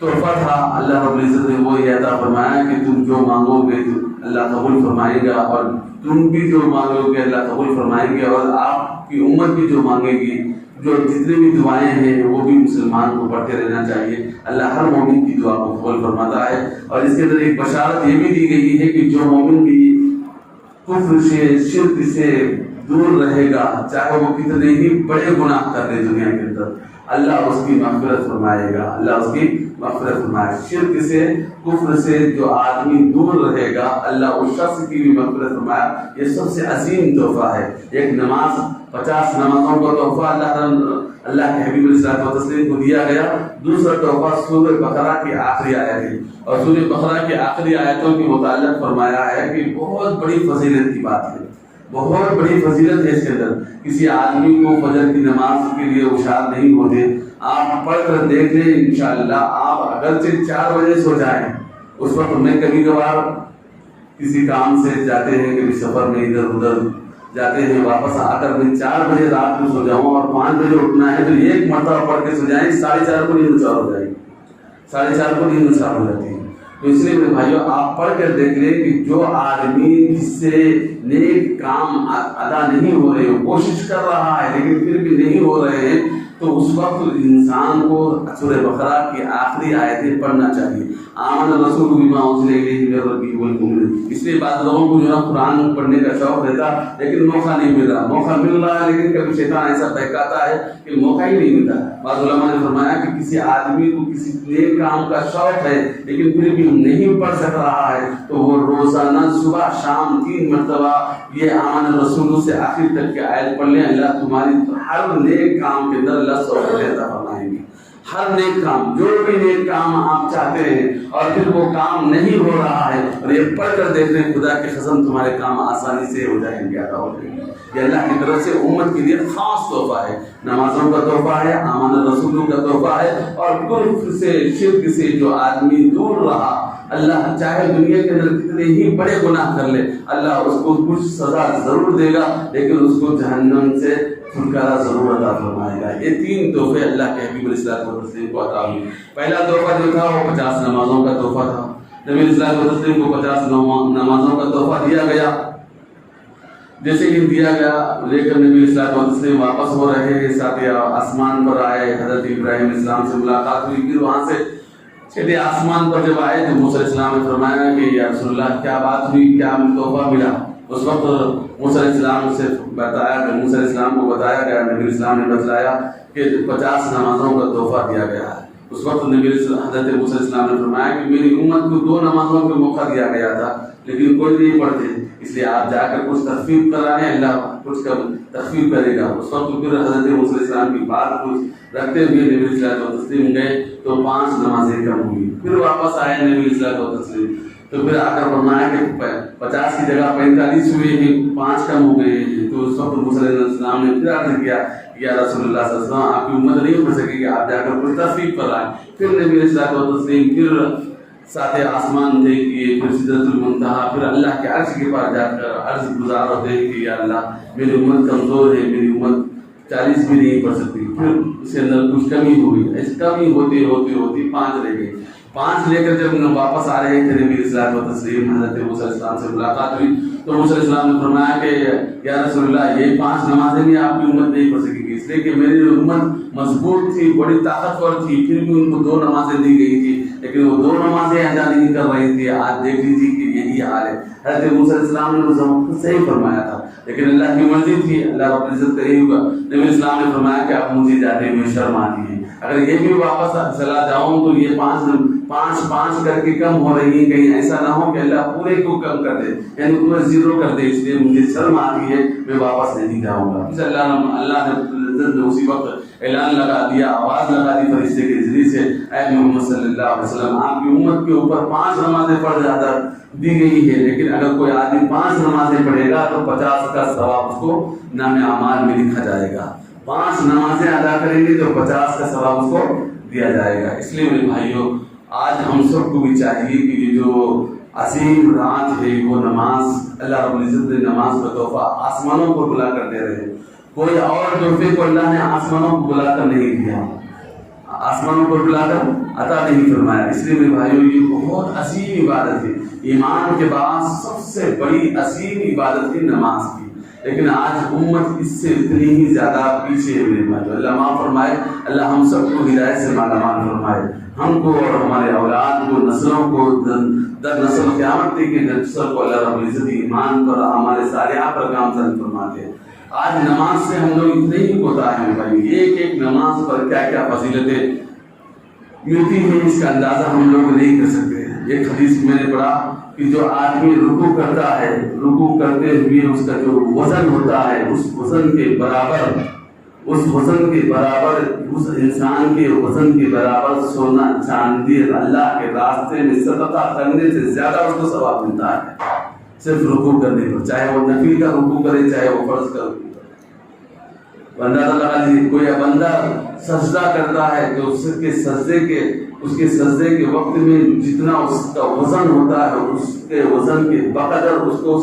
تحفہ تھا اللہ رب العزت نے وہ یہ عطا فرمایا کہ تم جو مانگو گے اللہ قبول فرمائے گا، اور تم بھی جو مانگو گے اللہ قبول فرمائیں گے، اور آپ کی امت بھی جو مانگے گی، جو جتنی بھی دعائیں ہیں وہ بھی مسلمان کو پڑھتے رہنا چاہیے. اللہ ہر مومن کی دعا کو قبول فرماتا ہے. اور اس کے اندر ایک بشارت یہ بھی دی گئی ہے کہ جو مومن بھی کفر سے، شرک سے دور رہے گا، چاہے وہ کتنے ہی بڑے گناہ کر دے دنیا کے اندر، اللہ اس کی مغفرت فرمائے گا، اللہ اس کی مغفرت فرمائے. شرک سے، کفر سے جو آدمی دور رہے گا اللہ اس شخص کی بھی مغفرت فرمائے. یہ سب سے عظیم تحفہ ہے. ایک نماز، 50 نمازوں کا تحفہ اللہ کے حبیب علیہ الصلوۃ والتسلیم کو دیا گیا. دوسرا تحفہ سورہ بقرہ کی آخری آیت ہے، اور سورہ بقرہ کی آخری آیتوں کے متعلق فرمایا ہے کہ بہت بڑی فضیلت کی بات ہے، بہت بڑی فضیلت ہے اس کے اندر. کسی آدمی کو فجر کی نماز کے لیے ہوشیار نہیں ہوتے، آپ پڑھ کر دیکھ لیں انشاءاللہ. آپ اگرچہ 4 بجے سو جائیں، اس وقت میں کبھی کبھار کسی کام سے جاتے ہیں، کبھی سفر میں ادھر ادھر جاتے ہیں، واپس آ کر میں 4 بجے رات میں سو جاؤں اور 5 بجے اٹھنا ہے تو ایک مرتبہ پڑھ کے سو جائیں، 4:30 کو نیند نصاب ہو جائے گی، 4:30 کو نیند نصاب ہو جاتی ہے. تو اس لیے میرے بھائیوں آپ پڑھ کر دیکھ لیں کہ جو آدمی جس سے نیک کام ادا نہیں ہو رہے، کوشش کر رہا ہے لیکن پھر بھی نہیں ہو رہے ہیں، تو اس وقت انسان کو سورہ بقرہ کی آخری آیتیں پڑھنا چاہیے، آمن الرسول بما انزل الیہ من ربہ والمؤمنون۔ اس لیے بعض لوگوں کو جو ہے قرآن پڑھنے کا شوق رہتا لیکن موقع نہیں مل رہا، موقع مل رہا ہے لیکن کبھی شیطان ایسا بہکاتا ہے کہ موقع ہی نہیں ملتا۔ بعض علماء نے فرمایا کہ کسی آدمی کو کسی نیک کام کا شوق ہے لیکن پھر بھی نہیں پڑھ سک رہا ہے تو وہ روزانہ صبح شام 3 مرتبہ یہ آمن الرسول سے آخر تک کی آیت پڑھ لیں، اللہ تمہاری ہر نیک کام کے اندر اللہ سوال عطا فرمائیں گے۔ ہر نیک کام، جو بھی نیک کام آپ چاہتے ہیں اور پھر وہ کام نہیں ہو رہا ہے، اور یہ پڑھ کر دیکھ لیں، خدا کی قسم تمہارے کام آسانی سے ہو جائیں گے، ادا ہو جائیں گے۔ یہ اللہ کی طرف سے امت کے لیے خاص تحفہ ہے، نمازوں کا تحفہ ہے، آمن الرسولوں کا تحفہ ہے، اور کفر سے شرک سے جو آدمی دور رہا، اللہ چاہے دنیا کے اندر کتنے ہی بڑے گناہ کر لے، اللہ اس کو کچھ سزا ضرور دے گا لیکن اس کو جہنم سے چھٹکارا ضرور عطا فرمائے گا۔ یہ 3 تحفے اللہ کے حبیب علیہ الصلوۃ والتسلیم کو عطا ہوئے۔ پہلا تحفہ جو تھا وہ 50 نمازوں کا تحفہ تھا، نبی علیہ الصلوۃ والتسلیم کو 50 نمازوں کا تحفہ دیا گیا۔ جیسے ہی دیا گیا لے کر نبی علیہ الصلوۃ والتسلیم واپس ہو رہے ہیں، ساتھ آسمان پر آئے، حضرت ابراہیم علیہ السلام سے ملاقات ہوئی، پھر وہاں سے چھٹے آسمان پر جب آئے تو موسیٰ علیہ السلام نے فرمایا کہ یا رسول اللہ کیا بات ہوئی، کیا تحفہ ملا؟ اس وقت موسیٰ علیہ السلام سے بتایا کہ موسیٰ علیہ السلام کو بتایا گیا، نبی علیہ السلام نے بتلایا کہ 50 نمازوں کا تحفہ دیا گیا ہے۔ اس وقت حضرت موسیٰ علیہ السلام نے فرمایا کہ میری امت کو 2 نمازوں کا موقع دیا گیا تھا لیکن کوئی نہیں پڑھتے، اس لیے آپ جا کر کچھ تخفیف کرائیں، اللہ کچھ تخفیف کرے گا۔ اس وقت پھر حضرت موسیٰ علیہ السلام کی بات کچھ رکھتے ہوئے نبی علیہ الصلوۃ والتسلیم گئے تو 5 نمازیں کم ہوئی، پھر واپس آئے نبی علیہ الصلوۃ والتسلیم، تو پھر آ کر فرمایا کہ 50 کی جگہ 45 ہوئے ہیں، 5 کم ہو گئے ہیں۔ تو اس وقت موسیٰ علیہ السلام نے پھر عرض کیا یا رسول اللہ صلی اللہ علیہ وسلم آپ کی امت نہیں پڑھ سکے گی، آپ جا کر کوئی تخفیف کرائیں۔ پھر نبی علیہ الصلوۃ والتسلیم پھر ساتھ آسمان طے کیے، پھر سدرۃ المنتہا، پھر اللہ کے عرش کے پاس جا کر عرض گزار ہوتے ہیں کہ یا اللہ میری امت کمزور ہے، میری امت 40 بھی نہیں پڑھ سکتی، پھر اس کے اندر کچھ کمی ہوئی، ایسی کمی ہوتی ہوتی ہوتی 5 رہ گئی۔ 5 لے کر جب واپس آ رہے تھے نبی علیہ الصلوۃ والتسلیم حضرت موسیٰ علیہ السلام سے ملاقات ہوئی تو موسیٰ علیہ السلام نے فرمایا کہ یا رسول اللہ یہ 5 نمازیں بھی آپ کی امت نہیں پڑھ سکے گی، اس لیے کہ میری امت مضبوط تھی، بڑی طاقتور تھی، پھر بھی ان کو 2 نمازیں دی گئی تھی لیکن وہ 2 نمازیں ادا نہیں کر رہی تھی۔ آج دیکھ لیجیے کہ یہی حال ہے۔ حضرت موسیٰ علیہ السلام نے اس وقت صحیح فرمایا تھا لیکن اللہ کی مرضی تھی، اللہ رب العزت کا یہی ہوگا۔ نبی علیہ السلام نے فرمایا کہ اب مجھے جانے میں شرم آتی ہے، اگر یہ بھی واپس چلا جاؤں تو یہ 5 کر کے کم ہو رہی ہے، کہیں ایسا نہ ہو کہ اللہ پورے کو کم کر دے، یعنی پورے 0 کر دے، اس لیے مجھے شرم آتی ہے، میں واپس نہیں جاؤں گا۔ اس اللہ نے اسی وقت اعلان لگا دیا، آواز لگا دی فرشتے کے ذریعے سے، اے محمد صلی اللہ علیہ وسلم آپ کی امت کے اوپر 5 نمازیں پڑھ جاتا دی گئی ہے، لیکن اگر کوئی آدمی 5 نمازیں پڑھے گا تو 50 کا ثواب اس کو نام اعمال میں لکھا جائے گا۔ 5 نمازیں ادا کریں گے تو 50 کا ثواب اس کو دیا جائے گا۔ اس لیے میرے بھائیوں آج ہم سب کو بھی چاہیے کہ یہ جو عظیم رات ہے وہ نماز، اللہ رب العزت نے نماز کا تحفہ آسمانوں کو بلا کر دے رہے ہیں، کوئی اور تحفے کو اللہ نے آسمانوں کو بلا کر نہیں دیا، آسمانوں کو بلا کر عطا نہیں فرمایا۔ اس لیے میرے بھائیوں یہ بہت عظیم عبادت ہے، ایمان کے بعد سب سے بڑی عظیم عبادت ہے نماز کی، لیکن آج امت اس سے اتنی ہی زیادہ پیچھے ہے میرے بھائیوں۔ اللہ معاف فرمائے، اللہ ہم سب کو ہدایت سے مالا مال فرمائے، ہم کو اور ہمارے اولاد کو، نسلوں کو، در نسل قیامت کے نسل کو اللہ رب العزت ایمان پر ہمارے صالحہ پر گامزن فرماتے ہیں۔ آج نماز سے ہم لوگ اتنے ہی کوتاہ ہیں بھائی، ایک نماز پر کیا کیا فضیلتیں ملتی ہیں اس کا اندازہ ہم لوگ نہیں کر سکتے۔ ایک حدیث میں نے پڑھا کہ جو آدمی رکوع کرتا ہے، رکوع کرتے ہوئے اس کا جو وزن ہوتا ہے اس وزن کے برابر، اس انسان کے وزن کے برابر سونا چاندی اللہ کے راستے میں صدقہ کرنے سے زیادہ اس کو ثواب ملتا ہے، صرف رکوع کرنے پر، چاہے وہ نفل کا رکوع کرے چاہے وہ فرض کا رکوع کرے۔ بندہ لگا لیجیے، کوئی بندہ سجدہ کرتا ہے تو اس کے سجدے کے وقت میں جتنا اس کا وزن ہوتا ہے اس کے وزن کے بقدر اس کو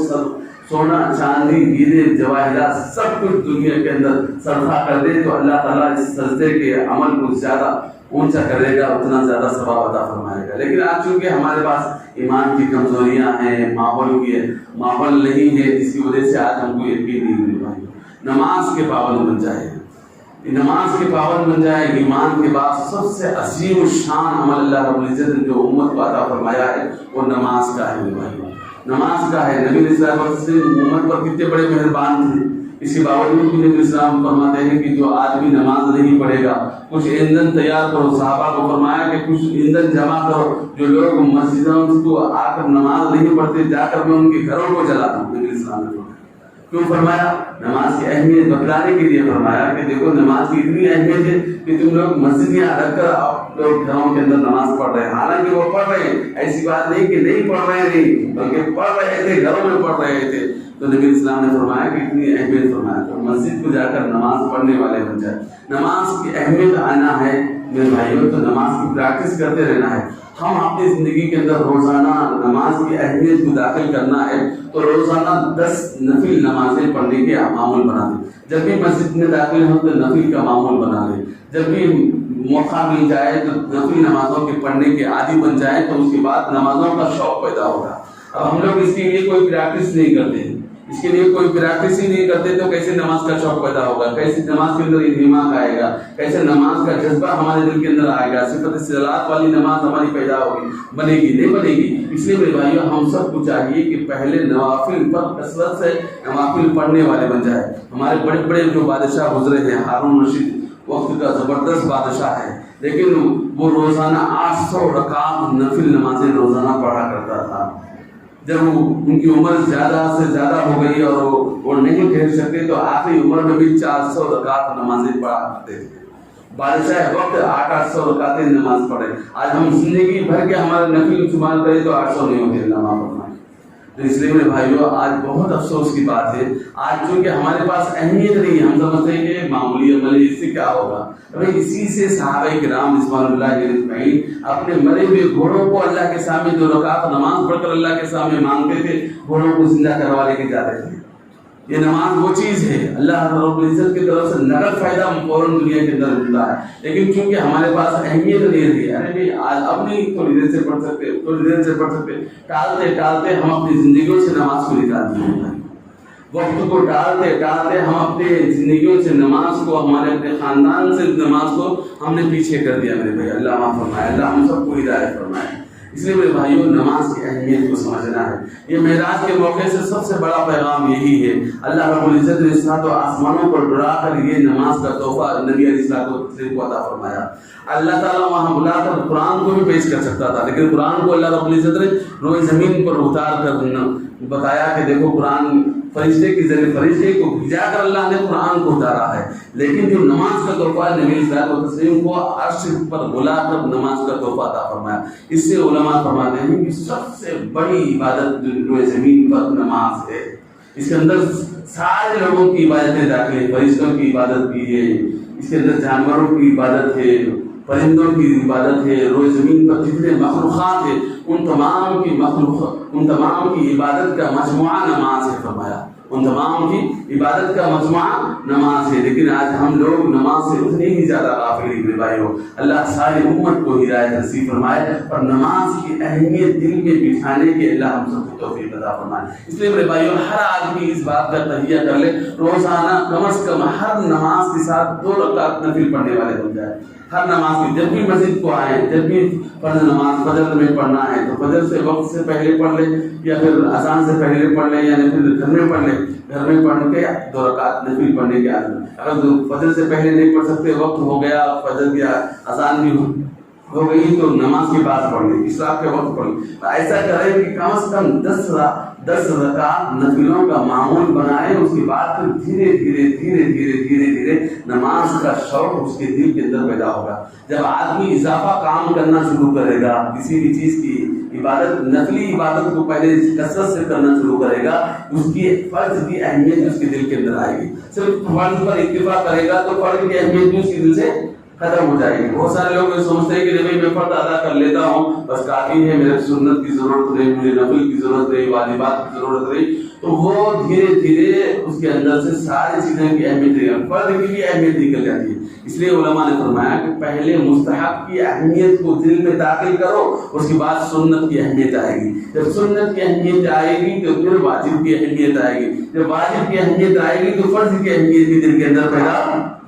سونا چاندی ہیرے جواہرات سب کچھ دنیا کے اندر صدقہ کر دے تو اللہ تعالیٰ اس سجدے کے عمل کو زیادہ اونچا کرے گا اتنا زیادہ ثواب عطا فرمائے گا. لیکن آج چونکہ ہمارے پاس ایمان کی کمزوریاں ہیں، ماحول نہیں ہے، جس کی وجہ سے آج ہم کو یقین نہیں مل پائی. نماز کے پابند بن جائے، نماز کے پابند بن جائے. ایمان کے بعد سب سے عظیم الشان عمل اللہ رب العزت نے جو امت کو عطا فرمایا ہے وہ نماز کا ہے. نماز کا ہے. نبی علیہ السلام امت پر کتنے بڑے مہربان تھے. اس کے باوجود بھی نبی اسلام فرماتے ہیں کہ جو آدمی نماز نہیں پڑھے گا کچھ ایندھن تیار کرو. صحابہ کو فرمایا کہ کچھ ایندھن جمع کرو. جو لوگ مسجدوں کو آ کر نماز نہیں پڑھتے جا کر میں ان کے گھروں کو جلا دوں. نبی اسلام نے کیوں فرمایا؟ نماز کی اہمیت بتلانے کے لیے فرمایا کہ دیکھو نماز کی اتنی اہمیت ہے کہ تم لوگ مسجد یہاں رکھ کر آپ لوگ گھروں کے اندر نماز پڑھ رہے ہیں. حالانکہ وہ پڑھ رہے ہیں، ایسی بات نہیں کہ نہیں پڑھ رہے نہیں، بلکہ پڑھ رہے تھے، گھروں میں پڑھ رہے تھے. تو نبی اسلام نے فرمایا کہ اتنی اہمیت فرمایا تو مسجد کو جا کر نماز پڑھنے والے بن جائے. نماز کی اہمیت آنا ہے میرے بھائیوں تو نماز کی پریکٹس کرتے رہنا ہے. ہم اپنی زندگی کے اندر روزانہ نماز کی اہمیت کو داخل کرنا ہے تو روزانہ 10 نفل نمازیں پڑھنے کے معمول بنا دیں. جب بھی مسجد میں داخل ہوں تو نفل کا معمول بنا لیں. جب بھی موقع مل جائے تو نفل نمازوں کے پڑھنے کے عادی بن جائیں تو اس کے بعد نمازوں کا شوق پیدا ہوگا. اب ہم لوگ اس کے لیے کوئی پریکٹس نہیں کرتے، اس کے لیے کوئی پریکٹس ہی نہیں کرتے تو کیسے نماز کا شوق پیدا ہوگا؟ کیسے نماز کے اندر انہماک آئے گا؟ کیسے نماز کا جذبہ ہمارے دل کے اندر آئے گا؟ صفت صلات والی نماز ہماری پیدا ہوگی؟ بنے گی نہیں بنے گی. اس لیے میرے بھائیوں ہم سب کو چاہیے کہ پہلے نوافل پر کثرت سے نوافل پڑھنے والے بن جائے. ہمارے بڑے بڑے جو بادشاہ گزرے ہیں، ہارون رشید وقت کا زبردست بادشاہ ہے، لیکن وہ روزانہ 800 رکعت نفل نمازیں روزانہ پڑھا کرتا تھا. جب ان کی عمر زیادہ سے زیادہ ہو گئی اور وہ نہیں ٹھہر سکتے تو آخری عمر میں بھی 400 رکعت نمازیں پڑھا کرتے تھے. بادشاہ وقت 800 رکعتیں نماز پڑھے. آج ہم زندگی بھر کے ہمارے نفل استعمال کریں تو 800 نہیں ہوتے نماز پڑھنا. تو اس لیے میرے بھائیوں آج بہت افسوس کی بات ہے، آج چونکہ ہمارے پاس اہمیت نہیں ہے، ہم سمجھتے ہیں کہ معمولی عمل ہے، اس سے کیا ہوگا. اسی سے صحابہ کرام رضوان اللہ اجمعین اپنے مرے ہوئے گھوڑوں کو اللہ کے سامنے 2 رکعت نماز پڑھ کر اللہ کے سامنے مانگتے تھے، گھوڑوں کو زندہ کروا لے کے جاتے تھے. یہ نماز وہ چیز ہے اللہ رب العزت کی طرف سے نقد فائدہ فوراً دنیا کے اندر ملتا ہے. لیکن چونکہ ہمارے پاس اہمیت نہیں رہی، ارے بھائی آج اپنی تھوڑی دیر سے پڑھ سکتے ٹالتے ہم اپنی زندگیوں سے نماز کو نکال دیے. وقت کو ٹالتے ہم اپنے زندگیوں سے نماز کو، ہمارے اپنے خاندان سے نماز کو ہم نے پیچھے کر دیا. میرے بھائی اللہ معاف فرمائے، اللہ ہم سب کو ہدایت فرمائے. اس لیے میرے بھائیوں نماز کی اہمیت کو سمجھنا ہے. یہ معراج کے موقع سے سب سے بڑا پیغام یہی ہے. اللہ رب العزت نے سات و آسمانوں پر ڈرا کر یہ نماز کا تحفہ نبی علیہ السلام کو عطا فرمایا. اللہ تعالیٰ وہاں بلا کر قرآن کو بھی پیش کر سکتا تھا، لیکن قرآن کو اللہ رب العزت نے روئے زمین پر اتار کر بتایا کہ دیکھو قرآن فرشتے کے ذریعے فرشتے کو بھیجا کر اللہ نے قرآن کو اتارا ہے. لیکن جو نماز کا تحفہ نبی صلی اللہ علیہ وسلم کو عرش پر بلا کر نماز کا تحفہ عطا فرمایا. اس سے علماء فرماتے ہیں کہ سب سے بڑی عبادت روئے زمین پر نماز ہے. اس کے اندر سارے لوگوں کی عبادتیں داخل ہیں. فرشتوں کی عبادت بھی ہے، اس کے اندر جانوروں کی عبادت ہے، پرندوں کی عبادت ہے. روئے زمین پر جتنے مخلوقات ہیں ان تمام کی عبادت کا مجموعہ نماز ہے. فرمایا ان تمام کی عبادت کا مجموعہ نماز ہے. لیکن آج ہم لوگ نماز سے اتنے ہی زیادہ غافل ہیں. میرے بھائیوں اللہ ساری امت کو ہدایت نصیب فرمائے اور نماز کی اہمیت دل میں بٹھانے کے اللہ ہم سب کو توفیق عطا فرمائے. اس لیے میرے بھائیوں ہر آدمی اس بات کا تہیہ کر لے روزانہ کم از کم ہر نماز کے ساتھ 2 رکعت نفل پڑھنے والے بن جائے. ہر نماز کی جب بھی مسجد کو آئے، جب بھی فرض نماز فجر میں پڑھنا ہے تو فجر سے وقت سے پہلے پڑھ لے یا پھر اذان سے پہلے پڑھ لے یا پھر گھر میں پڑھ لے. گھر میں پڑھ کے 2 رکعت نفل پڑھنے کے عادت. اگر فجر سے پہلے نہیں پڑھ سکتے، وقت ہو گیا، فجر کی اذان بھی ہو گئی تو نماز کے بعد پڑھ لیں، اشراق کے وقت پڑھ لیں. ایسا کریں کہ کم از کم 10 رکعت نفلوں کا معمول بنائے. اس کے بعد پھر دھیرے دھیرے نماز کا شوق اس کے دل کے اندر پیدا ہوگا. جب آدمی اضافہ کام کرنا شروع کرے گا، کسی بھی چیز کی عبادت، نفلی عبادت کو پہلے کثرت سے کرنا شروع کرے گا، اس کی فرض کی اہمیت اس کے دل کے اندر آئے گی. صرف فرض پر اکتفا کرے گا تو فرض کی اہمیت بھی اس کے دل سے ختم ہو جائے گی. بہت سارے لوگ یہ سوچتے ہیں کہ بھائی میں فرض ادا کر لیتا ہوں بس کافی ہے, میرے سنت کی ضرورت نہیں, مجھے نفل کی ضرورت نہیں, واجبات کی ضرورت نہیں. تو وہ دھیرے دھیرے اس کے اندر سے ساری چیزیں کی اہمیت, فرض کی بھی اہمیت نکل جاتی ہے. اس لیے علماء نے فرمایا کہ پہلے مستحب کی اہمیت کو دل میں داخل کرو, اس کے بعد سنت کی اہمیت آئے گی. جب سنت کی اہمیت آئے گی تو پھر واجب کی اہمیت آئے گی. جب واجب کی اہمیت آئے گی تو فرض کی اہمیت بھی دل کے اندر پیدا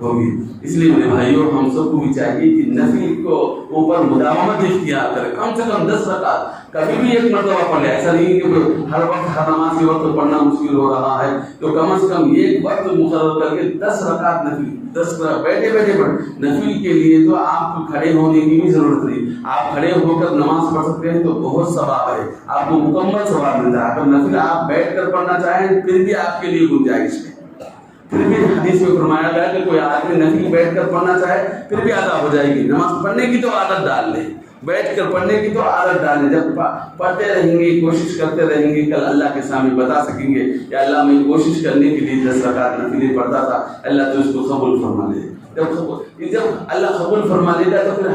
ہوگی. اس لیے میرے بھائیوں ہم سب کو بھی چاہیے کہ نفل کو اوپر مداومت اختیار کرے, کم سے کم 10 رکعت کبھی بھی ایک مرتبہ پڑھ لے. ایسا نہیں کہ ہر وقت ہر نماز کے وقت پڑھنا مشکل ہو رہا ہے, تو کم از کم ایک وقت مقرر کر کے 10 رکعت نفل, 10 بیٹھے بیٹھے پڑھ. نفل کے لیے تو آپ کو کھڑے ہونے کی بھی ضرورت نہیں, آپ کھڑے ہو کر نماز پڑھ سکتے ہیں تو بہت ثواب ہے, آپ کو مکمل ثواب ملتا ہے. اگر نفل آپ بیٹھ کر پڑھنا چاہیں پھر بھی آپ کے لیے گنجائش ہے. پھر بھی حدیث میں فرمایا گیا کہ کوئی آدمی نفل بیٹھ کر پڑھنا چاہے پھر بھی ادا ہو جائے گی. نماز پڑھنے کی تو عادت ڈال لیں, بیٹھ کر پڑھنے کی تو عادت ڈالیں. جب پڑھتے رہیں گے, کوشش کرتے رہیں گے, کل اللہ کے سامنے بتا سکیں گے یا اللہ میں کوشش کرنے کے لیے 10 رکعت نفل پڑھتا تھا, اللہ تو اس کو قبول فرما لے. جب اللہ قبول فرما لے گا تو پھر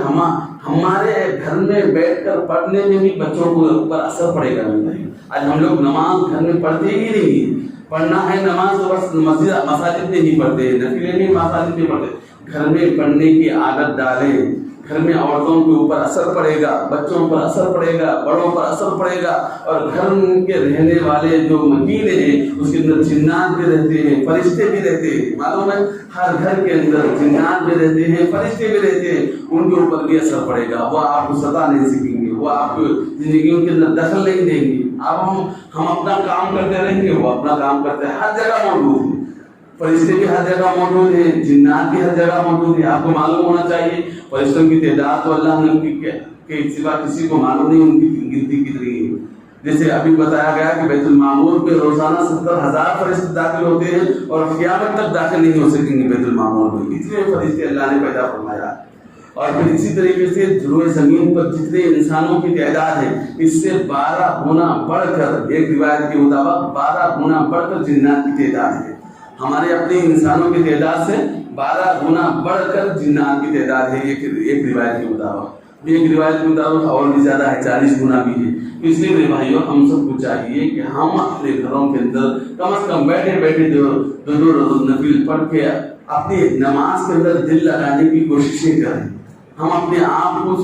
ہمارے گھر میں بیٹھ کر پڑھنے میں بھی بچوں کو اوپر اثر پڑے گا. آج ہم لوگ نماز گھر میں پڑھتے ہی نہیں. پڑھنا ہے نماز تو بس مساجد میں نہیں پڑھتے, نفلیں نہیں مساجد میں پڑھتے. گھر میں پڑھنے کی عادت ڈالیں. گھر میں عورتوں کے اوپر اثر پڑے گا, بچوں پر اثر پڑے گا, بڑوں پر اثر پڑے گا. اور گھر کے رہنے والے جو مکین ہیں اس کے اندر جنات بھی رہتے ہیں, فرشتے بھی رہتے ہیں. معلوم ہے ہر گھر کے اندر جنات بھی رہتے ہیں, فرشتے بھی رہتے ہیں. ان کے اوپر بھی اثر پڑے گا. وہ آپ کو ستا نہیں سکیں گے, وہ آپ کو زندگیوں کے اندر دخل نہیں دیں گے. اب ہم اپنا کام کرتے رہیں گے, وہ اپنا کام کرتے ہیں. ہر جگہ موجود ہیں, فرشتے بھی ہر جگہ موجود ہیں, جنات بھی ہر جگہ موجود ہیں. آپ کو معلوم ہونا چاہیے فرشتوں کی تعداد تو اللہ نے کے سوا کسی کو معلوم نہیں ان کی گنتی کتنی ہے. جیسے ابھی بتایا گیا کہ بیت المعمور میں روزانہ 70,000 فرشتے داخل ہوتے ہیں اور قیامت تک داخل نہیں ہو سکیں گے بیت المعمور میں. اتنے فرشتے اللہ نے پیدا فرمایا. اور پھر اسی طریقے سے ضلوع زمین پر جتنے انسانوں کی تعداد ہے اس سے 12 گنا بڑھ کر, ایک روایت کے مطابق 12 گنا بڑھ کر جنات کی تعداد ہے. ہمارے اپنے انسانوں کی تعداد سے 12 گنا بڑھ کر جنات کی تعداد ہے ایک روایت کے مطابق. ایک روایت کے مطابق اور بھی زیادہ ہے, 40 گنا بھی ہے. اس لیے میرے بھائیوں ہم سب کو چاہیے کہ ہم اپنے گھروں کے اندر کم از کم بیٹھے بیٹھے دو نفل پڑھ کے اپنی نماز کے اندر دل لگانے کی کوششیں کریں. ہم اپنے آپ کو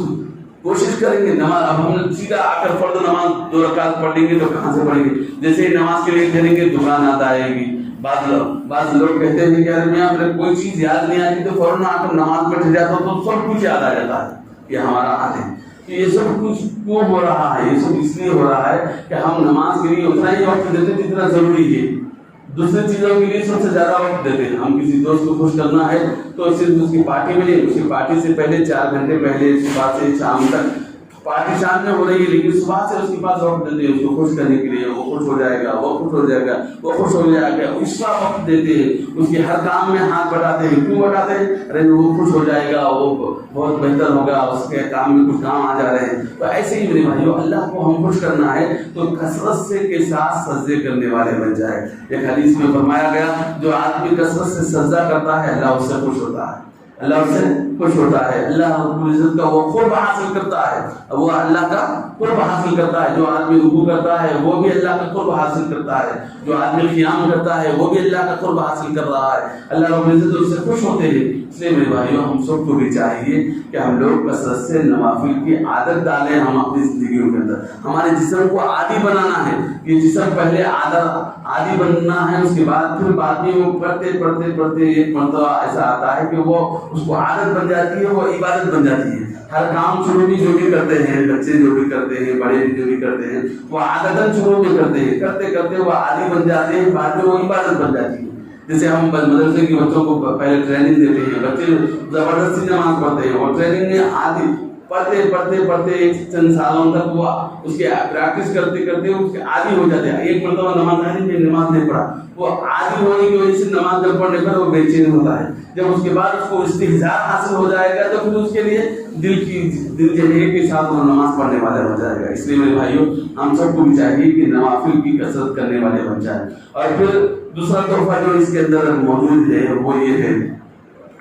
کوشش کریں گے. نماز اب ہم سیدھا آ کر فرض نماز 2 رکعت پڑھ لیں گے تو کہاں سے پڑھیں گے؟ جیسے ہی نماز کے لیے چلیں گے دکان یاد آئے گی. بعض لوگ کہتے ہیں کہ یار میں کوئی چیز یاد نہیں آتی تو فوراً آ کر نماز بیٹھ جاتا ہوں تو سب کچھ یاد آ جاتا ہے. یہ ہمارا حال ہے. یہ سب کچھ کیوں ہو رہا ہے؟ یہ سب اس لیے ہو رہا ہے کہ ہم نماز کے لیے اتنا ہی وقت دیتے ہیں جتنا ضروری ہے. دوسری چیزوں کے لیے سب سے زیادہ وقت دیتے ہیں. ہم کسی دوست کو خوش کرنا ہے تو صرف اس کی پارٹی میں نہیں, اس کی پارٹی سے پہلے 4 گھنٹے پہلے صبح سے شام تک, پارٹی شام میں ہو رہی ہے لیکن صبح سے اس کے پاس وقت دیتے ہیں اس کو خوش کرنے کے لیے. وہ خوش ہو جائے گا, وہ خوش ہو جائے گا, وہ خوش ہو جائے گا, اس کا وقت دیتے ہیں. اس کے ہر کام میں ہاتھ بٹاتے ہیں. کیوں بٹاتے ہیں؟ ارے وہ خوش ہو جائے گا, وہ بہت بہتر ہوگا, اس کے کام میں کچھ کام آ جا رہے ہیں. تو ایسے ہی میرے بھائیو اللہ کو ہم خوش کرنا ہے تو کثرت سے کے ساتھ سجدے کرنے والے بن جائے. ایک حدیث میں فرمایا گیا جو آدمی کثرت سے سجدہ کرتا ہے اللہ اس سے خوش ہوتا ہے. اللہ اس سے خوش ہوتا ہے. اللہ رب العزت کا وہ قرب حاصل کرتا ہے, وہ اللہ کا قرب حاصل کرتا ہے. جو آدمی رکوع کرتا ہے وہ بھی اللہ کا قرب حاصل کرتا ہے. جو آدمی قیام کرتا ہے وہ بھی اللہ کا قرب حاصل کر رہا ہے. اللہ رب العزت اس سے خوش ہوتے ہیں. اس لیے میرے بھائیوں ہم سب کو بھی چاہیے کہ ہم لوگ کثرت سے نوافل کی عادت ڈالیں. ہم اپنی زندگیوں کے اندر ہمارے جسم کو عادی بنانا ہے. یہ جسم پہلے عادی بننا ہے, اس کے بعد پھر بعد میں وہ پڑھتے پڑھتے پڑھتے ایک مرتبہ ایسا آتا ہے کہ وہ اس کو عادت بن جاتی ہے, وہ عبادت بن جاتی ہے. ہر کام شروع بھی جو بھی کرتے ہیں, بچے جو بھی کرتے ہیں, بڑے بھی جو بھی کرتے ہیں, وہ عادتاً شروع میں کرتے ہیں, کرتے کرتے وہ عادی بن جاتے ہیں, بعد میں وہ عبادت بن جاتی ہے. جیسے ہم مدرسے کے بچوں کو پہلے ٹریننگ دیتے ہیں, بچے زبردستی نماز پڑھتے ہیں اور ٹریننگ میں عادی پڑھتے پڑھتے پڑھتے ایک چند سالوں تک وہ اس کے پریکٹس کرتے کرتے اس کے عادی ہو جاتے ہیں. ایک مرتبہ نماز نہیں پڑھا, وہ عادی ہونے کی وجہ سے نماز نہ پڑھنے پر وہ بے چین ہوتا ہے. جب اس کے بعد اس کو استحضار حاصل ہو جائے گا تو پھر اس کے لیے دل جمعیت کے ساتھ وہ نماز پڑھنے والا ہو جائے گا. اس لیے میرے بھائیوں ہم سب کو بھی چاہیے کہ نوافل کی کثرت کرنے والے بن جائیں. اور پھر دوسرا تحفہ جو اس کے اندر موجود ہے وہ یہ ہے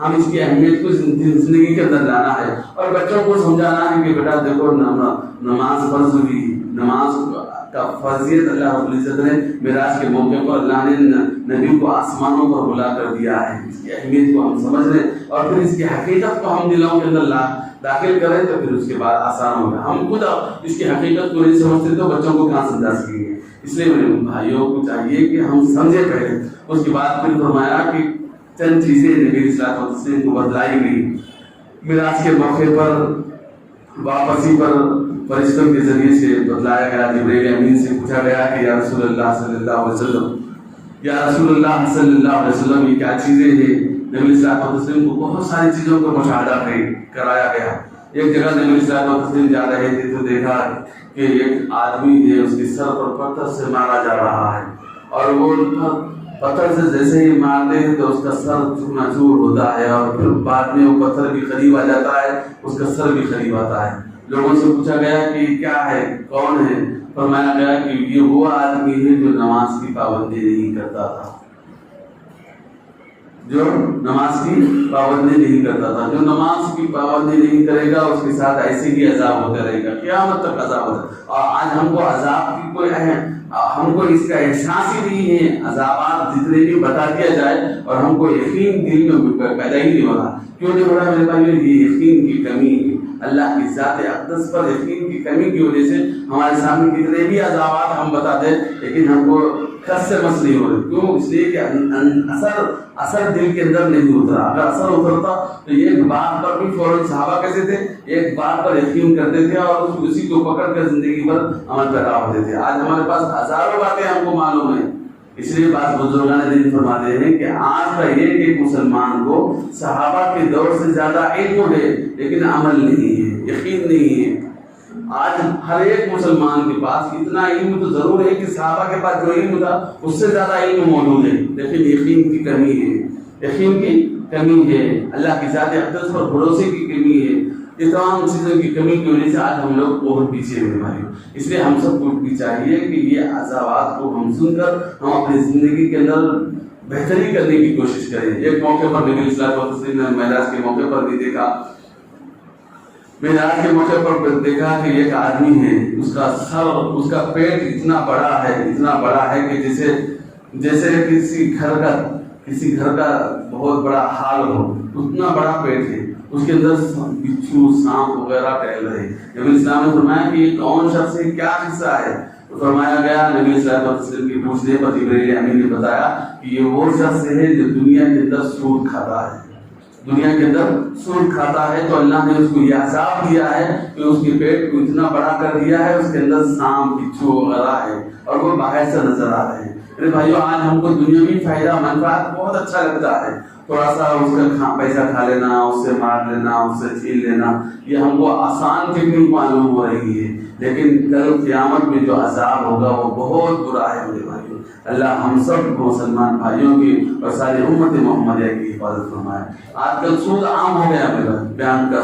ہم اس کی اہمیت کو زندگی کے اندر لانا ہے اور بچوں کو سمجھانا ہے کہ بیٹا دیکھو نماز فرض ہوئی، نماز کا فرضیت اللہ رب العزت نے معراج کے موقع پر اللہ نے نبی کو آسمانوں پر بلا کر دیا ہے. اس کی اہمیت کو ہم سمجھ لیں اور پھر اس کی حقیقت کو ہم دلوں کے اندر داخل کریں تو پھر اس کے بعد آسان ہوگا. ہم خود اس کی حقیقت کو نہیں سمجھتے تو بچوں کو کہاں سمجھا سکیں گے. اس لیے میرے بھائیوں کو چاہیے کہ ہم سمجھے پہلے. اس کے بعد پھر فرمایا کہ چند چیزیں نبی علیہ الصلوۃ والتسلیم کو بتلائی گئی. معراج کے موقع پر واپسی پر فرشتوں کے ذریعے سے بتلایا گیا. جبرائیل امین سے پوچھا گیا کہ یا رسول اللہ صلی اللہ علیہ وسلم، یا رسول اللہ صلی اللہ علیہ وسلم یہ کیا چیزیں ہیں؟ نبی علیہ الصلوۃ والتسلیم کو بہت ساری چیزوں کا مشاہدہ کرایا گیا. ایک جگہ نبی علیہ الصلوۃ والتسلیم جا رہے تھے تو دیکھا کہ ایک آدمی ہے، اس کے سر پر پتھر سے مارا جا رہا ہے اور وہ پتھر سے جیسے ہی مارتے ہیں تو اس کا سر چکنا چور ہوتا ہے اور پھر بعد میں وہ پتھر بھی قریب آ جاتا ہے، اس کا سر بھی قریب آتا ہے. لوگوں سے پوچھا گیا کہ کیا ہے، کون ہے؟ فرمایا گیا کہ یہ وہ آدمی ہے جو نماز کی پابندی نہیں کرتا تھا، جو نماز کی پابندی نہیں کرتا تھا. جو نماز کی پابندی نہیں کرے گا اس کے ساتھ ایسے ہی عذاب ہوتا رہے گا، قیامت تک عذاب ہوتا ہے. اور آج ہم کو عذاب کی کوئی ہم کو اس کا احساس ہی نہیں ہے. عذابات جتنے بھی بتا دیا جائے اور ہم کو یقین دل میں پیدا ہی نہیں ہو رہا. کیوں نہیں ہو رہا میرے بھائیو؟ یہ یقین کی کمی ہے. اللہ کی ذات اقدس پر یقین کی کمی کی وجہ سے ہمارے سامنے کتنے بھی عذابات ہم بتا دیں لیکن ہم کو کس سے مس نہیں ہو رہے. کیوں؟ اس لیے کہ اثر دل کے اندر نہیں اترا. اگر اثر اترتا تو ایک بات پر بھی فوراً صحابہ کیسے تھے، ایک بات پر یقین کرتے تھے اور اسی کو پکڑ کر زندگی پر عمل پیدا ہوتے تھے. آج ہمارے پاس ہزاروں باتیں ہم کو معلوم ہیں. اس لیے بعض بزرگان دین فرماتے ہیں کہ آج کا ایک مسلمان کو صحابہ کے دور سے زیادہ علم ہے لیکن عمل نہیں ہے، یقین نہیں ہے. آج ہر ایک مسلمان کے پاس اتنا علم تو ضرور ہے کہ صحابہ کے پاس جو علم تھا اس سے زیادہ علم موجود ہے لیکن یقین کی کمی ہے. یقین کی کمی ہے، اللہ کی ذات اقدس پر بھروسے کی کمی ہے. یہ تمام چیزوں کی کمی کی وجہ سے آج ہم لوگ بہت پیچھے ہوئے بھائیوں. اس لیے ہم سب کو بھی چاہیے کہ یہ عذابات کو ہم سن کر ہم اپنی زندگی کے اندر بہتری کرنے کی کوشش کریں. ایک موقع پر نبی علیہ الصلوۃ والتسلیم نے معراج کے موقع پر بھی دیکھا، معراج کے موقع پر دیکھا کہ ایک آدمی ہے، اس کا سر، اس کا پیٹ اتنا بڑا ہے کہ جیسے کسی گھر کا بہت بڑا ہال ہو، اتنا بڑا پیٹ ہے. اس کے اندر بچھو، سانپ وغیرہ ٹہل رہے. نبی اسلام نے فرمایا کہ یہ کون شخص ہے، کیا قصہ ہے؟ تو فرمایا گیا نبی صلی اللہ علیہ وسلم کی پوچھنے پر جبرائیل امین نے بتایا کہ یہ وہ شخص ہے جو دنیا کے اندر سود کھاتا ہے. دنیا کے اندر سود کھاتا ہے تو اللہ نے اس کو یہ عذاب دیا ہے کہ اس کے پیٹ کو اتنا بڑا کر دیا ہے، اس کے اندر سانپ، بچھو وغیرہ ہے اور وہ باہر سے نظر آ رہے ہیں. میرے بھائیو، آج ہم کو دنیاوی فائدہ منفعت بہت اچھا لگتا ہے، تھوڑا سا اس کا پیسہ کھا لینا، اس سے مار لینا، اس سے چھین لینا، یہ ہم کو آسان ٹیکنیک معلوم ہو رہی ہے لیکن کل قیامت میں جو عذاب ہوگا وہ بہت برا ہے. میرے بھائیو، اللہ ہم سب مسلمان بھائیوں کی اور ساری امت محمدیہ کی حفاظت فرمائے. آج کل سود عام ہو گیا میرا، بیان کا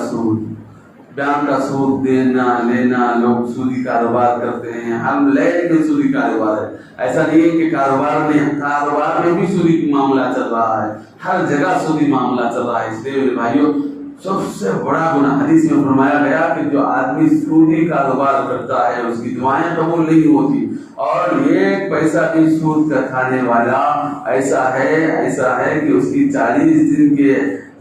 سود دینا لینا، لوگ سودی کاروبار کرتے ہیں. ہم لینڈ میں سودی کاروبار ہے، ایسا نہیں ہے کہ کاروبار میں بھی سودی معاملہ چل رہا ہے، ہر جگہ سودی معاملہ چل رہا ہے. اس لیے میرے بھائیوں، سب سے بڑا گناہ حدیث میں فرمایا گیا کہ جو آدمی سودی کاروبار کرتا ہے اس کی دعائیں قبول نہیں ہوتی، اور ایک پیسہ بھی سود کا کھانے والا ایسا ہے کہ اس کی 40 دن کے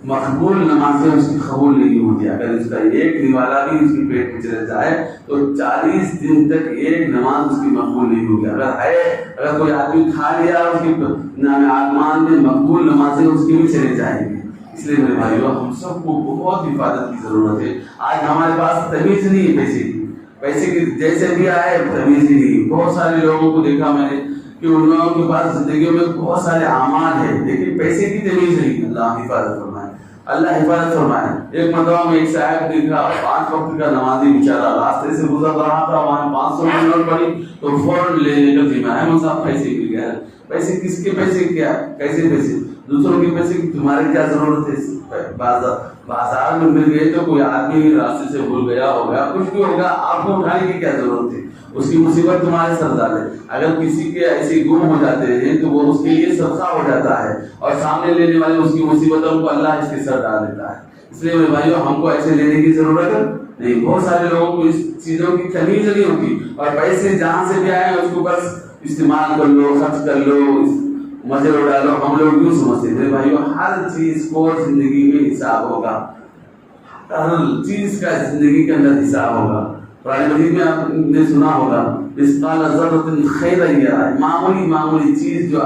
مقبول نمازیں اس کی قبول نہیں ہوتی. اگر اس کا ایک نوالا بھی اس کے پیٹ میں چلے جائے تو 40 دن تک ایک نماز اس کی مقبول نہیں ہوگی. اگر کوئی آدمی کھا لیا اس کے نام آسمان میں مقبول نمازیں اس کی بھی چلے جائیں گی. اس لیے میرے بھائیو، ہم سب کو بہت حفاظت کی ضرورت ہے. آج ہمارے پاس تمیز نہیں ہے پیسے کی جیسے بھی آئے تمیز ہی نہیں. بہت سارے لوگوں کو دیکھا میں نے کہ ان لوگوں کے پاس زندگیوں میں بہت سارے اعمال ہیں لیکن پیسے کی تمیز نہیں. اللہ حفاظت فرمائے. ایک مرتبہ میں ایک صاحب دیکھا، 5 وقت کا نمازی بیچارہ راستے سے گزر رہا تھا، وہاں 500 کی نوٹ پڑی تو فوراً لینے کا ذمہ ہے. احمد صاحب پیسے مل گیا. پیسے کس کے پیسے؟ کیا کیسے پیسے؟ دوسروں کے پیسے کی تمہاری کیا ضرورت ہے؟ بازار میں مل گئے تو کوئی آدمی راستے سے بھول گیا ہوگا، کچھ بھی ہوگا، آپ کو اٹھانے کی کیا ضرورت تھی؟ اس کی مصیبت تمہارے سر ڈالے. اگر کسی کے ایسے گم ہو جاتے ہیں تو وہ اس کے لیے صدقہ ہو جاتا ہے، اور سامنے لینے والے اس کی مصیبتوں کو اللہ اس کے سر ڈال دیتا ہے. اس لیے میرے بھائیو ہم کو ایسے لینے کی ضرورت نہیں. بہت سارے لوگوں کو اس چیزوں کی تمیز نہیں ہوتی، اور پیسے جہاں سے بھی آئے اس کو بس استعمال کر لو، خرچ کر لو، مزے اڑا لو. ہم لوگ یوں سمجھتے ہیں. میرے بھائیو ہر چیز کو زندگی میں حساب ہوگا، ہر چیز کا زندگی کے اندر حساب ہوگا. قرآن مجید میں آپ نے سنا ہوگا مثقال ذرۃ خیرا یرا، معمولی چیز جو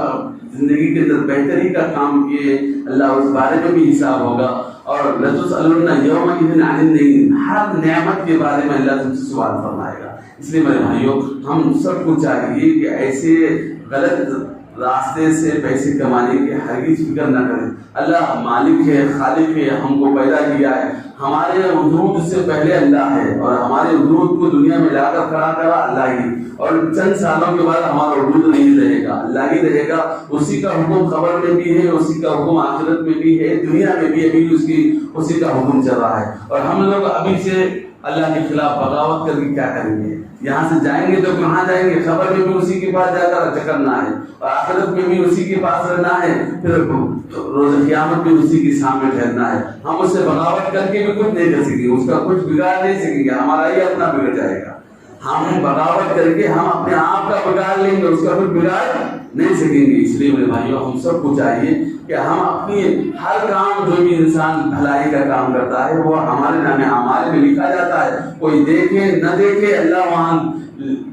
زندگی کے اندر بہتری کا کام کیے اللہ اس بارے میں بھی حساب ہوگا. اور لتسألن یومئذ عن النعیم، ہر نعمت کے بارے میں اللہ تم سے سوال فرمائے گا. اس لیے میرے بھائیوں ہم سب کو چاہیے کہ ایسے غلط راستے سے پیسے کمانے کی ہرگز فکر نہ کریں. اللہ مالک ہے، خالق ہے، ہم کو پیدا کیا ہے. ہمارے وجود سے پہلے اللہ ہے، اور ہمارے وجود کو دنیا میں لا کر کھڑا کرا اللہ ہی. اور چند سالوں کے بعد ہمارا وجود نہیں رہے گا، اللہ ہی رہے گا. اسی کا حکم قبر میں بھی ہے، اسی کا حکم آخرت میں بھی ہے، دنیا میں بھی ابھی اسی کا حکم چل رہا ہے. اور ہم لوگ ابھی سے اللہ کے خلاف بغاوت کر کے کیا کریں گے؟ یہاں سے جائیں گے تو کہاں جائیں گے؟ قبر میں بھی اسی کے پاس جا کر چکرنا ہے، اور آخرت میں بھی اسی کے پاس رہنا ہے، پھر روز قیامت میں اسی کے سامنے ٹھہرنا ہے. ہم اس سے بغاوت کر کے بھی کچھ نہیں کر سکیں، اس کا کچھ بگاڑ نہیں سکیں گے، ہمارا ہی اپنا بگڑ جائے گا. ہم بغاوت کر کے ہم اپنے آپ کا بگاڑ لیں گے، اس کا کچھ بگاڑ نہیں سکیں گے. اس لیے میرے بھائیوں ہم سب کو چاہیے کہ ہم اپنی ہر کام جو بھی انسان بھلائی کا کام کرتا ہے وہ ہمارے نام اعمال میں لکھا جاتا ہے. کوئی دیکھے نہ دیکھے اللہ وہاں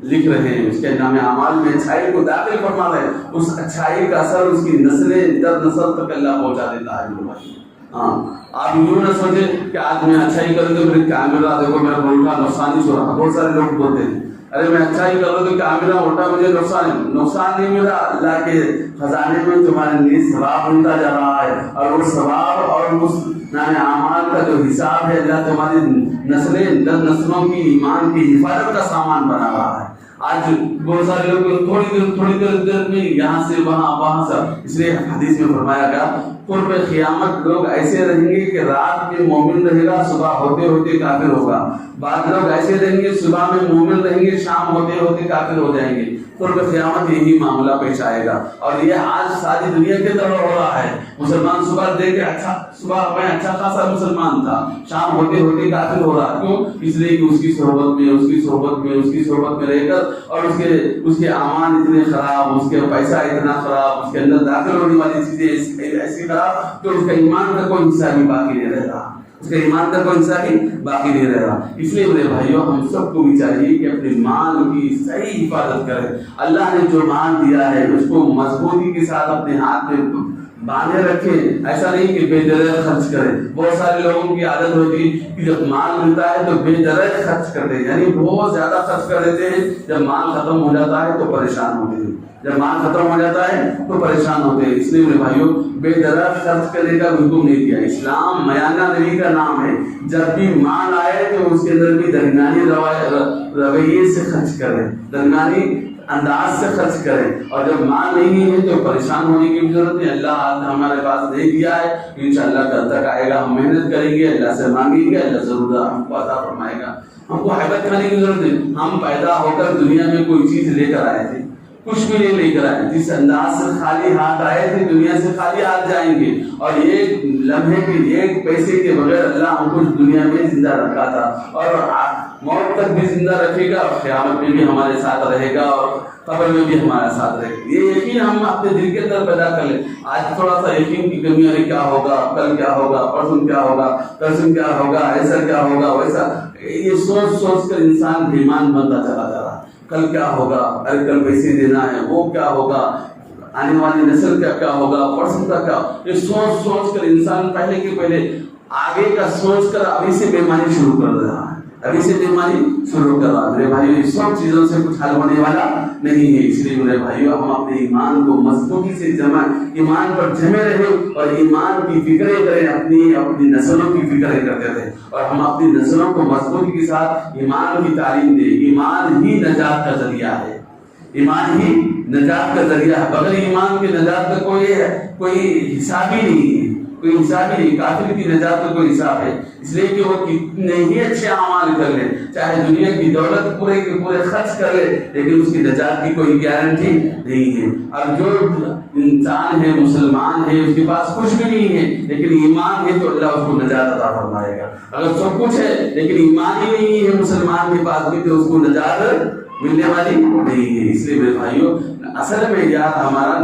لکھ رہے ہیں، اس کے نام اعمال میں اچھائی کو داخل فرما رہے ہیں. اس اچھائی کا اثر اس کی نسلیں در نسل تک اللہ پہنچا دیتا ہے. میرے بھائی آپ یوں نہ سوچیں کہ آج میں اچھائی کروں تو میرے کیمرہ دیکھو میرا الٹا نقصان ہی ہو رہا. بہت سارے لوگ بولتے ہیں ارے میں اچھائی کر رہا تو کیمرہ الٹا مجھے نقصان نہیں ملا. اللہ کے خزانے میں تمہارے لیے ثواب ملتا جا رہا ہے، اور وہ ثواب اور اس نام اعمال کا جو حساب ہے اللہ تمہاری نسلیں در نسلوں کی ایمان کی حفاظت کا سامان بنا رہا ہے. آج بہت سارے لوگ تھوڑی دیر میں یہاں سے وہاں سے. اس لیے حدیث میں فرمایا گیا قرب قیامت لوگ ایسے رہیں گے کہ رات میں مومن رہے گا، صبح ہوتے ہوتے کافر ہوگا. بعض لوگ ایسے رہیں گے صبح میں مومن رہیں گے، شام ہوتے ہوتے کافر ہو جائیں گے. قرب قیامت یہی معاملہ پیش آئے گا، اور یہ آج ساری دنیا کے طرح ہو رہا ہے. مسلمان صبح دیکھ کے صبح میں اچھا خاصا مسلمان تھا، شام ہوتے ہوتے کافر ہو رہا. کیوں؟ اس لیے کہ اس کی صحبت میں رہ کر اور اس کے اعمال اتنے خراب، اس کے پیسہ اتنا خراب، اس کے اندر داخل ہونے والی چیزیں ایسی خراب کہ اس کا ایمان کا کوئی حصہ بھی باقی نہیں رہ رہا. اس لیے میرے بھائیوں ہم سب کو بھی چاہیے کہ اپنے مال کی صحیح حفاظت کریں. اللہ نے جو مال دیا ہے اس کو مضبوطی کے ساتھ اپنے ہاتھ میں باندھے رکھیں. ایسا نہیں کہ بے درد خرچ کریں. بہت سارے لوگوں کی عادت ہوتی ہے کہ جب مال ملتا ہے تو بے درد خرچ کرتے ہیں، یعنی بہت زیادہ خرچ کر دیتے ہیں. جب مال ختم ہو جاتا ہے تو پریشان ہوتے ہیں. اس لیے میرے بھائیوں بے درد خرچ کرنے کا حکم نہیں دیا. اسلام میانہ نبی کا نام ہے. جب بھی مال آئے تو اس کے اندر بھی درمیانی رویے سے خرچ کریں، درمیانی انداز سے خرچ کریں. اور جب مال نہیں ہے تو پریشان ہونے کی بھی ضرورت نہیں. اللہ آج ہمارے پاس نہیں دیا ہے، انشاءاللہ کل تک آئے گا. ہم محنت کریں گے، اللہ سے مانگیں گے، اللہ ضرور ہم کو عطا فرمائے گا. ہم کو حیبت کرنے کی ضرورت نہیں. ہم پیدا ہو کر دنیا میں کوئی چیز لے کر آئے تھے، کچھ بھی نہیں لے کر آئے. جس انداز سے خالی ہاتھ آئے تھے دنیا سے خالی ہاتھ جائیں گے. اور ایک لمحے کے ایک پیسے کے بغیر اللہ ہم کو دنیا میں زندہ رکھا تھا، اور موت تک بھی زندہ رکھے گا، اور قیامت میں بھی ہمارے ساتھ رہے گا، اور قبر میں بھی ہمارا ساتھ رہے گا. یہ یقین ہم اپنے دل کے اندر پیدا کر لیں. آج تھوڑا سا یقین کی کمی ہے، کیا ہوگا، کل کیا ہوگا، پرسوں کیا ہوگا، پرسوں کیا ہوگا، ایسا کیا ہوگا، ویسا. یہ سوچ کر انسان بےایمان بنتا چلا جا رہا ہے. کل کیا ہوگا، ارے کل پیسے دینا ہے، وہ کیا ہوگا، آنے والی نسل کا کیا ہوگا، پرسوں کا کیا. یہ سوچ کر انسان پہلے کے پہلے آگے کا سوچ کر ابھی سے بےایمانی شروع کر رہا ہے. میرے بھائیو اس سب چیزوں سے کچھ حل ہونے والا نہیں ہے. اس لیے میرے بھائیو ہم اپنے ایمان کو مضبوطی سے ایمان پر جمے رہے، اور ایمان کی فکریں کریں، اپنی نسلوں کی فکریں کرتے رہے، اور ہم اپنی نسلوں کو مضبوطی کے ساتھ ایمان کی تعلیم دیں. ایمان ہی نجات کا ذریعہ ہے، ایمان ہی نجات کا ذریعہ ہے، بغیر ایمان کے نجات کا کوئی حساب ہی نہیں ہے، کوئی حساب ہی نہیں. کافر کی نجات کا کوئی حساب ہے، اس لیے کہ وہ کتنے ہی اچھے اعمال کر لے، چاہے دنیا کی دولت پورے کے پورے خرچ کر لے، لیکن اس کی نجات کی کوئی گارنٹی نہیں ہے. اور جو انسان ہے، مسلمان ہے، اس کے پاس کچھ بھی نہیں ہے لیکن ایمان ہے، تو اللہ اس کو نجات عطا فرمائے گا. اگر سب کچھ ہے لیکن ایمان ہی نہیں ہے مسلمان کے پاس بھی، تو اس کو نجات ملنے والی نہیں ہے. اس لیے میرے بھائیوں، اصل معیار ہمارا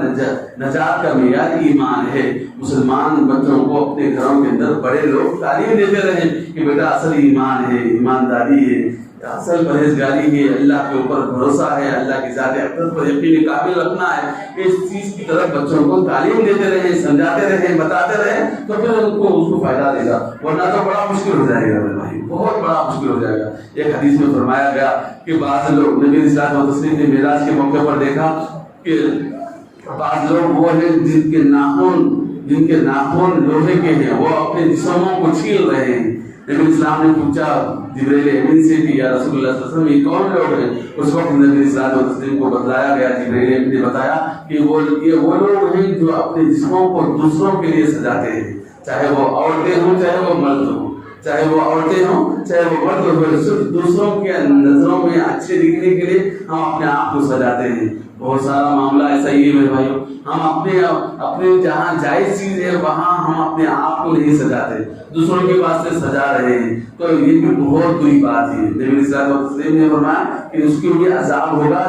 نجات کا معیار ایمان ہے. مسلمان بچوں کو اپنے گھروں کے اندر بڑے لوگ تعلیم دیتے رہے کہ بیٹا اصل ایمان ہے، ایمانداری ہے، اصل پرہیزگاری ہے، اللہ کے اوپر بھروسہ ہے، اللہ کی ذات اقدس پر یقین قابل رکھنا ہے. اس چیز کی طرف بچوں کو تعلیم دیتے رہے، سمجھاتے رہے، بتاتے رہے، تو پھر اس کو فائدہ دے گا. ورنہ تو بڑا مشکل ہو جائے گا میرے بھائی، بہت بڑا مشکل ہو جائے گا. ایک حدیث میں فرمایا گیا کہ بعض لوگ، نبی صلی اللہ علیہ وسلم نے معراج کے موقع پر دیکھا کہ بعض لوگ وہ ہیں جن کے ناخن لوہے کے ہیں، وہ اپنے جسموں کو چھیل رہے ہیں. نبی اسلام نے پوچھا جبریل امین سے کہ یا رسول اللہ صلی اللہ علیہ وسلم یہ کون لوگ ہیں؟ اس وقت نبی صلی اللہ علیہ وسلم کو بتلایا گیا، جبریل امین نے بتایا کہ یہ وہ لوگ ہیں جو اپنے جسموں کو دوسروں کے لیے سجاتے ہیں، چاہے وہ عورتیں ہوں چاہے وہ مرد ہوں، چاہے وہ عورتیں ہوں چاہے وہ مرد ہوں، صرف دوسروں کے نظروں میں اچھے دکھنے کے لیے ہم اپنے آپ کو سجاتے ہیں. بہت سارا معاملہ ایسا ہی ہے میرے بھائیوں، ہم اپنے جہاں جائز چیز ہے وہاں ہم اپنے آپ کو نہیں سجاتے، دوسروں کے واسطے سجا رہے ہیں. تو یہ بھی بہت بری بات ہے. نبی صلی اللہ علیہ وسلم نے فرمایا کہ اس کے لیے عذاب ہوگا،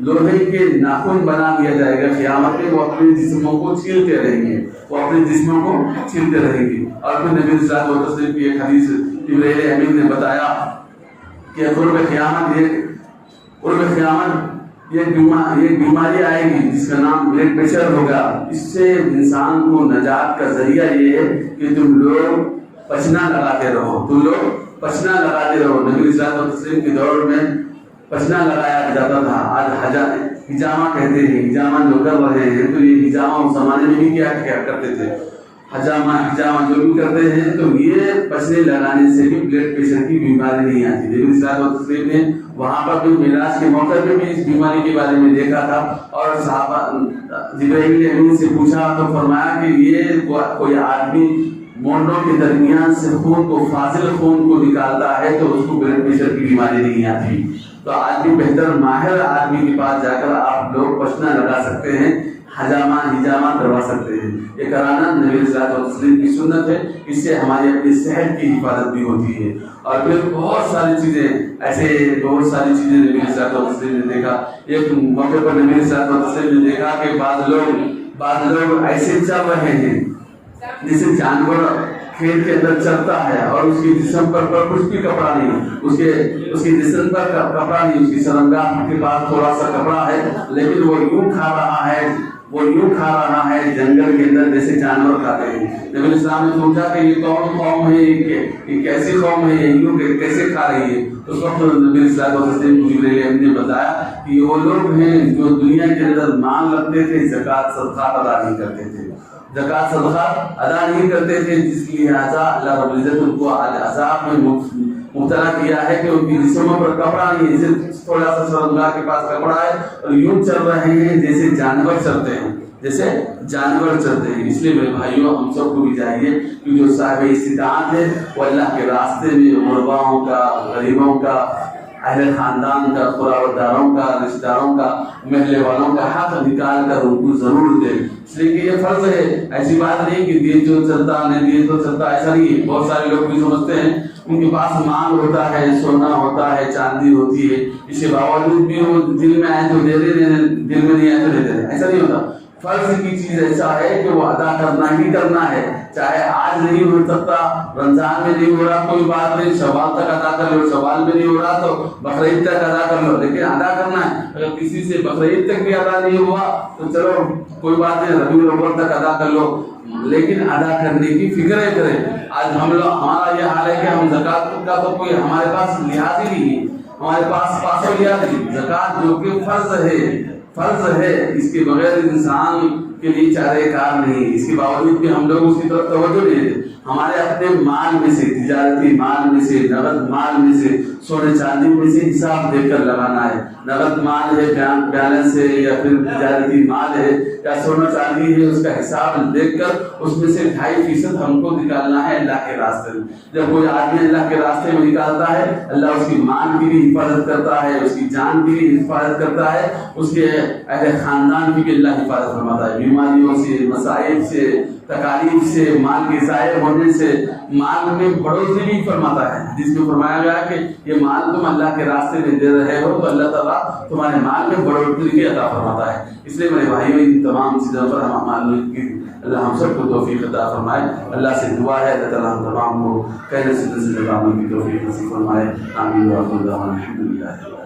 لوہے کے ناخن بنا دیا جائے گا قیامت میں، وہ اپنے جسموں کو چھیلتے رہیں گے، وہ اپنے جسموں کو چھیلتے رہیں گے. اور پھر نبی صلی اللہ علیہ وسلم کی ایک حدیث جبریل امین نے بتایا کہ قرب قیامت یہ بیماری آئے گی جس کا نام بلڈ پریشر ہوگا. اس سے انسان کو نجات کا ذریعہ یہ ہے کہ تم لوگ پسینہ لگاتے رہو. نبی صلی اللہ علیہ وسلم کے دور میں پسینہ لگایا جاتا تھا. آج حجامہ کہتے ہیں، حجامہ جو کر رہے ہیں، تو یہ حجامہ اس زمانے میں بھی کیا کرتے تھے، حجامہ جو بھی کرتے ہیں، تو یہ پسینے لگانے سے بھی بلڈ پریشر کی بیماری نہیں آتی. نبی صلی اللہ علیہ وسلم نے وہاں پر بھی معراج کے موقع پہ بھی اس بیماری کے بارے میں دیکھا تھا، اور صحابہ جبرائیل امین سے پوچھا تو فرمایا کہ یہ کوئی آدمی مونڈوں کے درمیان سے فاضل خون کو نکالتا ہے تو اس کو بلڈ پریشر کی بیماری نہیں آتی. تو آج بھی بہتر ماہر آدمی کے پاس جا کر آپ لوگ پسینہ لگا سکتے ہیں، حجامہ کروا سکتے ہیں. یہ کرانا نبی صلی اللہ علیہ وسلم کی سنت ہے. اس سے ہماری اپنی صحت کی حفاظت بھی ہوتی ہے. اور پھر بہت ساری چیزیں نبی صلی اللہ علیہ وسلم نے دیکھا. ایک موقع پر نبی صلی اللہ علیہ وسلم نے دیکھا کہ بعض لوگ ایسے چل رہے ہیں جیسے جانور کھیت کے اندر چلتا ہے اور اس کے جسم پر کچھ بھی کپڑا نہیں، اس کے جسم پر کپڑا نہیں، اس کی سرنگاہ کے پاس تھوڑا سا کپڑا ہے، لیکن وہ یوں کھا رہا ہے جنگل کے اندر جیسے جانور کھاتے ہیں. نبی اسلام نے پوچھا کہ یہ کون قوم ہے، یہ کیسی قوم ہے، یہ یوں کیسے کھا رہی ہے؟ اس وقت نبی صلی اللہ علیہ وسلم جبرائیل نے بتایا کہ یہ وہ لوگ ہیں جو دنیا کے اندر مال رکھتے تھے، زکوٰۃ صدقات ادا نہیں کرتے تھے، جس کی لہٰذا اللہ رب العزت ان کو عذاب میں مبتلا کیا ہے کہ ان کی جسموں پر کپڑا نہیں ہے، صرف تھوڑا سا سرنگاہ کے پاس کپڑا ہے اور یوں چل رہے ہیں جیسے جانور چلتے ہیں. اس لیے میرے بھائیوں، ہم سب کو بھی چاہیے کہ جو صاحب استطاعت ہے وہ اللہ کے راستے میں غرباؤں کا، غریبوں کا، اہل خاندان کا، خراورداروں کا، رشتہ داروں کا، محلے والوں کا حق نکال کر ان کو ضرور دے. اس لیے کہ یہ فرض ہے، ایسی بات نہیں کہ دیے جو چلتا نہیں دیے تو چلتا، ایسا نہیں ہے. بہت سارے لوگ بھی سمجھتے ہیں ان کے پاس مال ہوتا ہے، سونا ہوتا ہے، چاندی ہوتی ہے، اس کے باوجود بھی وہ دل میں آئے تو دے دے، دل میں نہیں آئے تو دے دے. ایسا نہیں ہوتا. فرض کی چیز ایسا ہے کہ وہ ادا کرنا ہے، چاہے آج نہیں ہو سکتا، رمضان میں نہیں ہو رہا کوئی بات نہیں، شوال تک ادا کر لو، شوال میں نہیں ہو رہا تو بقرعید تک ادا کر لو، لیکن ادا کرنا ہے. اگر کسی سے بقرعید تک بھی ادا نہیں ہوا تو چلو کوئی بات نہیں، ربیع الاول تک ادا کر لو، لیکن ادا کرنے کی فکر کریں. آج ہمارا یہ حال ہے کہ ہم زکوٰۃ کا تو کوئی ہمارے پاس لحاظ ہی نہیں ہے، ہمارے پاس لحاظ نہیں. زکوٰۃ جو کہ فرض ہے، اس کے بغیر انسان کے لیے چارہ کار نہیں، اس کے باوجود بھی ہم لوگ اس کی طرف توجہ نہیں دیتے۔ ہمارے اپنے مال میں سے، تجارتی مال میں سے، نقد مال میں سے، سونے چاندی میں سے حساب دیکھ کر لگانا ہے۔ نقد مال ہے، بیلنس ہے، یا پھر تجارتی مال ہے یا سونا چاندی ہے، اس کا حساب دیکھ کر اس میں سے 2.5% ہم کو نکالنا ہے اللہ کے راستے میں۔ جب کوئی آدمی اللہ کے راستے میں نکالتا ہے، اللہ اس کی مال کی بھی حفاظت کرتا ہے، اس کی جان کی بھی حفاظت کرتا ہے، اس کے اہل خاندان کی بھی اللہ حفاظت فرماتا ہے، بیماریوں سے، مصائب سے، تکالیف سے، مال کے ضائع ہونے سے، مال میں بڑھوتری بھی فرماتا ہے۔ جس میں فرمایا گیا کہ یہ مال تم اللہ کے راستے میں دے رہے ہو تو اللہ تعالیٰ تمہارے مال میں بڑھوتری کی عطا فرماتا ہے۔ اس لیے میرے بھائیوں، ان تمام چیزوں پر ہم عمل کی اللہ ہم سب کو توفیق عطا فرمائے۔ اللہ سے دعا ہے اللہ تعالیٰ ہم تمام کو کہنے سے عمل کی توفیق نصیب فرمائے۔ آمین و آخر دعوانا الحمدللہ۔